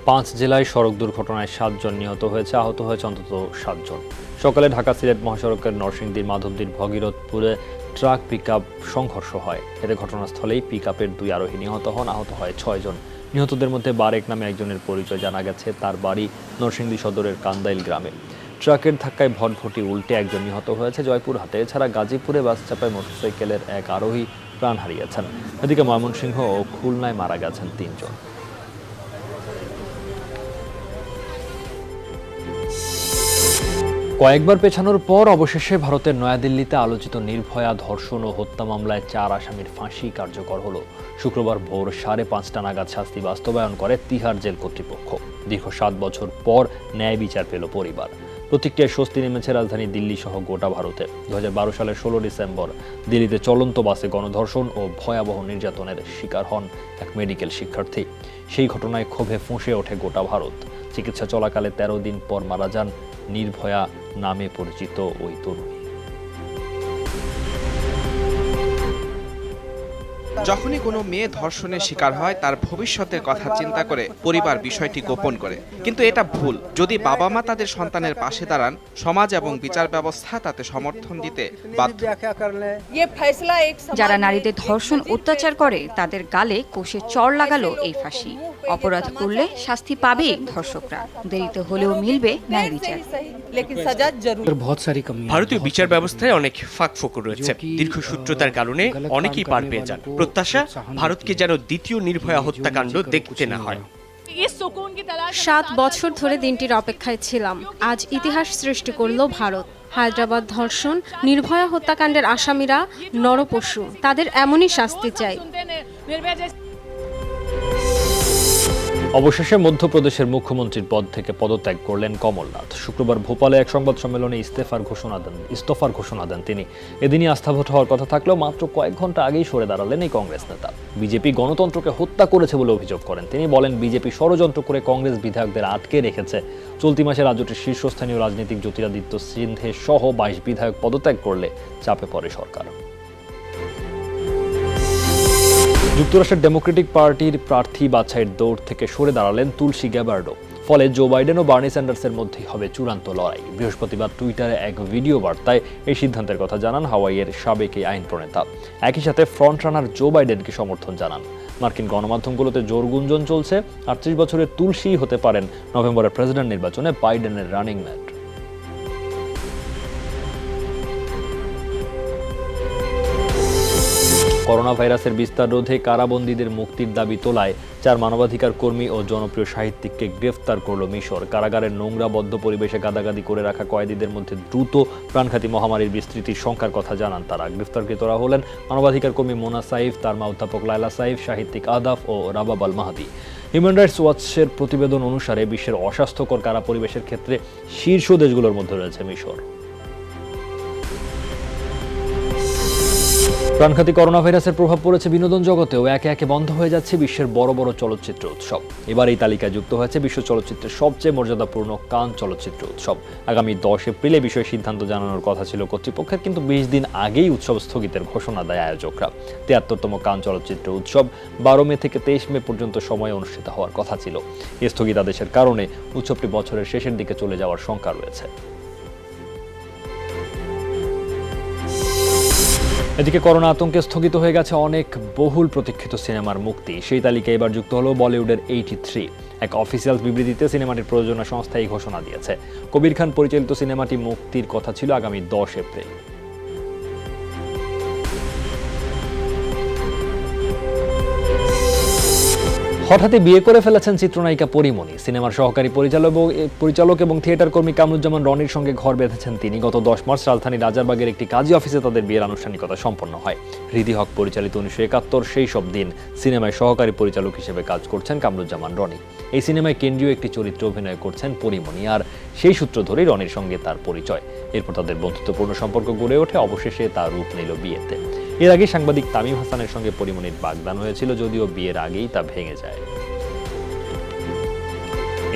5 জেলায় সড়ক দুর্ঘটনায় 7 জন নিহত হয়েছে, আহত হয়েছে অন্তত 7 জন। সকালে ঢাকা সিলেট মহাসড়কের নরসিংদীর মাধবদীর ভগীরথপুরে ট্রাক পিকআপ সংঘর্ষ হয়। এতে ঘটনাস্থলেই পিকআপের 2 আরোহী নিহত হন, আহত হয় 6 জন। নিহতদের মধ্যে বারেক নামে একজনের পরিচয় জানা গেছে, তার বাড়ি নরসিংদী সদরের কান্দাইল গ্রামে। ট্রাকের ধাক্কায় ভটভটি উল্টে একজন নিহত হয়েছে জয়পুরহাটে। এছাড়া গাজীপুরে বাস চাপায় মোটরসাইকেলের এক আরোহী প্রাণ হারিয়েছেন। এদিকে ময়মনসিংহ ও খুলনায় মারা গেছেন 3 জন। কয়েকবার পেছানোর পর অবশেষে ভারতের নয়াদিল্লিতে আলোচিত নির্ভয়া ধর্ষণ ও হত্যা মামলায় 4 আসামির ফাঁসি কার্যকর হলো। শুক্রবার ভোর 5:30 নাগাদ শাস্তি বাস্তবায়ন করে তিহার জেল কর্তৃপক্ষ। দীর্ঘ 7 বছর পর ন্যায় বিচার পেল পরিবার। প্রতিক্রিয়ায় স্বস্তি নেমেছে রাজধানী দিল্লি সহ গোটা ভারতে। 2012 সালের 16 ডিসেম্বর দিল্লিতে চলন্ত বাসে গণধর্ষণ ও ভয়াবহ নির্যাতনের শিকার হন এক মেডিকেল শিক্ষার্থী। সেই ঘটনায় ক্ষোভে ফুঁসে ওঠে গোটা ভারত। চিকিৎসা চলাকালে 13 দিন পর মারা যান নির্ভয়া নামে পরিচিত ওই তরুণী। যখনই কোনো মেয়ে ধর্ষণের শিকার হয় তার ভবিষ্যতের কথা চিন্তা করে পরিবার বিষয়টি গোপন করে, কিন্তু এটা ভুল। যদি বাবা মা তাদের সন্তানের পাশে দাঁড়ান, সমাজ এবং বিচার ব্যবস্থা তাতে সমর্থন দিতে বাধ্য। যারা নারীদের ধর্ষণ অত্যাচার করে তাদের গালে কষে চড় লাগালো এই ফাঁসি। অপরাধ করলে শাস্তি পাবে ধর্ষকরা, দেরিতে হলেও মিলবে ন্যায় বিচার। ভারতীয় বিচার ব্যবস্থায় অনেক ফাঁকফোকর রয়েছে। দীর্ঘসূত্রতার কারণে অনেকেই পার পেয়ে যান। প্রত্যাশা, ভারতকে যেন দ্বিতীয় নির্ভয়া হত্যাকাণ্ড দেখতে না হয়। 7 বছর ধরে দিনটির অপেক্ষায় ছিলাম। আজ ইতিহাস সৃষ্টি করল ভারত। হায়দ্রাবাদ ধর্ষণ, নির্ভয়া হত্যাকাণ্ডের আসামিরা নরপশু, তাদের এমনই শাস্তি চাই। অবশেষে মধ্যপ্রদেশের মুখ্যমন্ত্রীর পদ থেকে পদত্যাগ করলেন কমলনাথ। শুক্রবার ভোপালে এক সংবাদ সম্মেলনে ইস্তফার ঘোষণা দেন তিনি। এদিনই আস্থা ভোট হওয়ার কথা থাকলেও মাত্র কয়েক ঘন্টা আগেই সরে দাঁড়ালেন এই কংগ্রেস নেতা। বিজেপি গণতন্ত্রকে হত্যা করেছে বলে অভিযোগ করেন তিনি। বলেন, বিজেপি ষড়যন্ত্র করে কংগ্রেস বিধায়কদের আটকে রেখেছে। চলতি মাসে রাজ্যটির শীর্ষস্থানীয় রাজনীতিক জ্যোতিরাদিত্য সিন্ধে সহ 22 বিধায়ক পদত্যাগ করলে চাপে পড়ে সরকার। যুক্তরাষ্ট্রের ডেমোক্রেটিক পার্টির প্রার্থী বাছাইয়ের দৌড় থেকে সরে দাঁড়ালেন তুলসী গ্যাবার্ডো। ফলে জো বাইডেন ও বার্নি স্যান্ডার্সের মধ্যে হবে চূড়ান্ত লড়াই। বৃহস্পতিবার টুইটারে এক ভিডিও বার্তায় এই সিদ্ধান্তের কথা জানান হাওয়াইয়ের সাবেক এই আইন প্রণেতা। একই সাথে ফ্রন্ট রানার জো বাইডেনকে সমর্থন জানান। মার্কিন গণমাধ্যমগুলোতে জোর গুঞ্জন চলছে 38 বছরের তুলসী হতে পারেন নভেম্বরের প্রেসিডেন্ট নির্বাচনে বাইডেনের রানিং ম্যাট। করোনা ভাইরাসের বিস্তার রোধে কারাবন্দীদের মুক্তির দাবি তোলায় 4 মানবাধিকার কর্মী ও জনপ্রিয় সাহিত্যিককে গ্রেফতার করল মিশর। কারাগারের নোংরা বদ্ধ পরিবেশে গাদাগাদি করে রাখা কয়েদিদের মধ্যে দ্রুত প্রাণঘাতী মহামারীর বিস্তৃতির শঙ্কার কথা জানান তারা। গ্রেফতারকৃতরা হলেন মানবাধিকার কর্মী মোনা সাইফ, তার মা অধ্যাপক লায়লা সাইফ, সাহিত্যিক আদাফ ও রাবাব আল মাহাদি। হিউম্যান রাইটস ওয়াচের প্রতিবেদন অনুসারে বিশ্বের অস্বাস্থ্যকর কারা পরিবেশের ক্ষেত্রে শীর্ষ দেশগুলোর মধ্যে রয়েছে মিশর। প্রাণঘাতী করোনা ভাইরাসের প্রভাব পড়েছে বিনোদন জগতেও। একে একে বন্ধ হয়ে যাচ্ছে বিশ্বের বড় বড় চলচ্চিত্র উৎসব। এবার এই তালিকায় যুক্ত হয়েছে বিশ্ব চলচ্চিত্রের সবচেয়ে মর্যাদাপূর্ণ কান চলচ্চিত্র উৎসব। আগামী 10 এপ্রিলে বিষয়ে সিদ্ধান্ত জানানোর কথা ছিল কর্তৃপক্ষের, কিন্তু 20 দিন আগেই উৎসব স্থগিতের ঘোষণা দেয় আয়োজকরা। 73তম কান চলচ্চিত্র উৎসব 12 মে থেকে 23 মে পর্যন্ত সময়ে অনুষ্ঠিত হওয়ার কথা ছিল। এই স্থগিতাদেশের কারণে উৎসবটি বছরের শেষের দিকে চলে যাওয়ার শঙ্কা রয়েছে। এদিকে করোনা আতঙ্কে স্থগিত হয়ে গেছে অনেক বহুল প্রতীক্ষিত সিনেমার মুক্তি। সেই তালিকায় এবার যুক্ত হলো বলিউডের 83। এক অফিসিয়াল বিবৃতিতে সিনেমাটির প্রযোজনা সংস্থা এই ঘোষণা দিয়েছে। কবির খান পরিচালিত সিনেমাটি মুক্তির কথা ছিল আগামী 10 এপ্রিল। হঠাৎই বিয়ে করে ফেলেছেন চিত্রনায়িকা পরিমণি। সিনেমার সহকারী পরিচালক এবং থিয়েটার কর্মী কামরুজ্জামান রনির সঙ্গে ঘর বেঁধেছেন তিনি। গত 10 মার্চ রাজধানীর রাজারবাগের একটি কাজী অফিসে তাদের বিয়ের আনুষ্ঠানিকতা সম্পন্ন হয়। হৃদি হক পরিচালিত 1971 সেই সব দিন সিনেমায় সহকারী পরিচালক হিসেবে কাজ করছেন কামরুজ্জামান রনি। এই সিনেমায় কেন্দ্রীয় একটি চরিত্রে অভিনয় করছেন পরিমণি, আর সেই সূত্র ধরেই রনির সঙ্গে তার পরিচয়। এরপর তাদের বন্ধুত্বপূর্ণ সম্পর্ক গড়ে ওঠে, অবশেষে তার রূপ নিল বিয়েতে। এর আগে সাংবাদিক তামিম হাসানের সঙ্গে পরিমণির বাগদান হয়েছিল, যদিও বিয়ের আগেই তা ভেঙে যায়।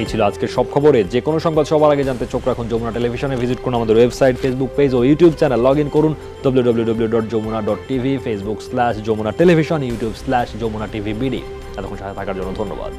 এই ছিল আজকের সব খবরে। যে কোনো সংবাদ সবার আগে জানতে চোখ রাখুন যমুনা টেলিভিশনে। ভিজিট করুন আমাদের ওয়েবসাইট, ফেসবুক পেজ ও ইউটিউব চ্যানেল। লগ ইন করুন www.jomuna.tv, Facebook/Jamuna Television, YouTube/Jamuna TV BD। এতক্ষণ সাথে থাকার জন্য ধন্যবাদ।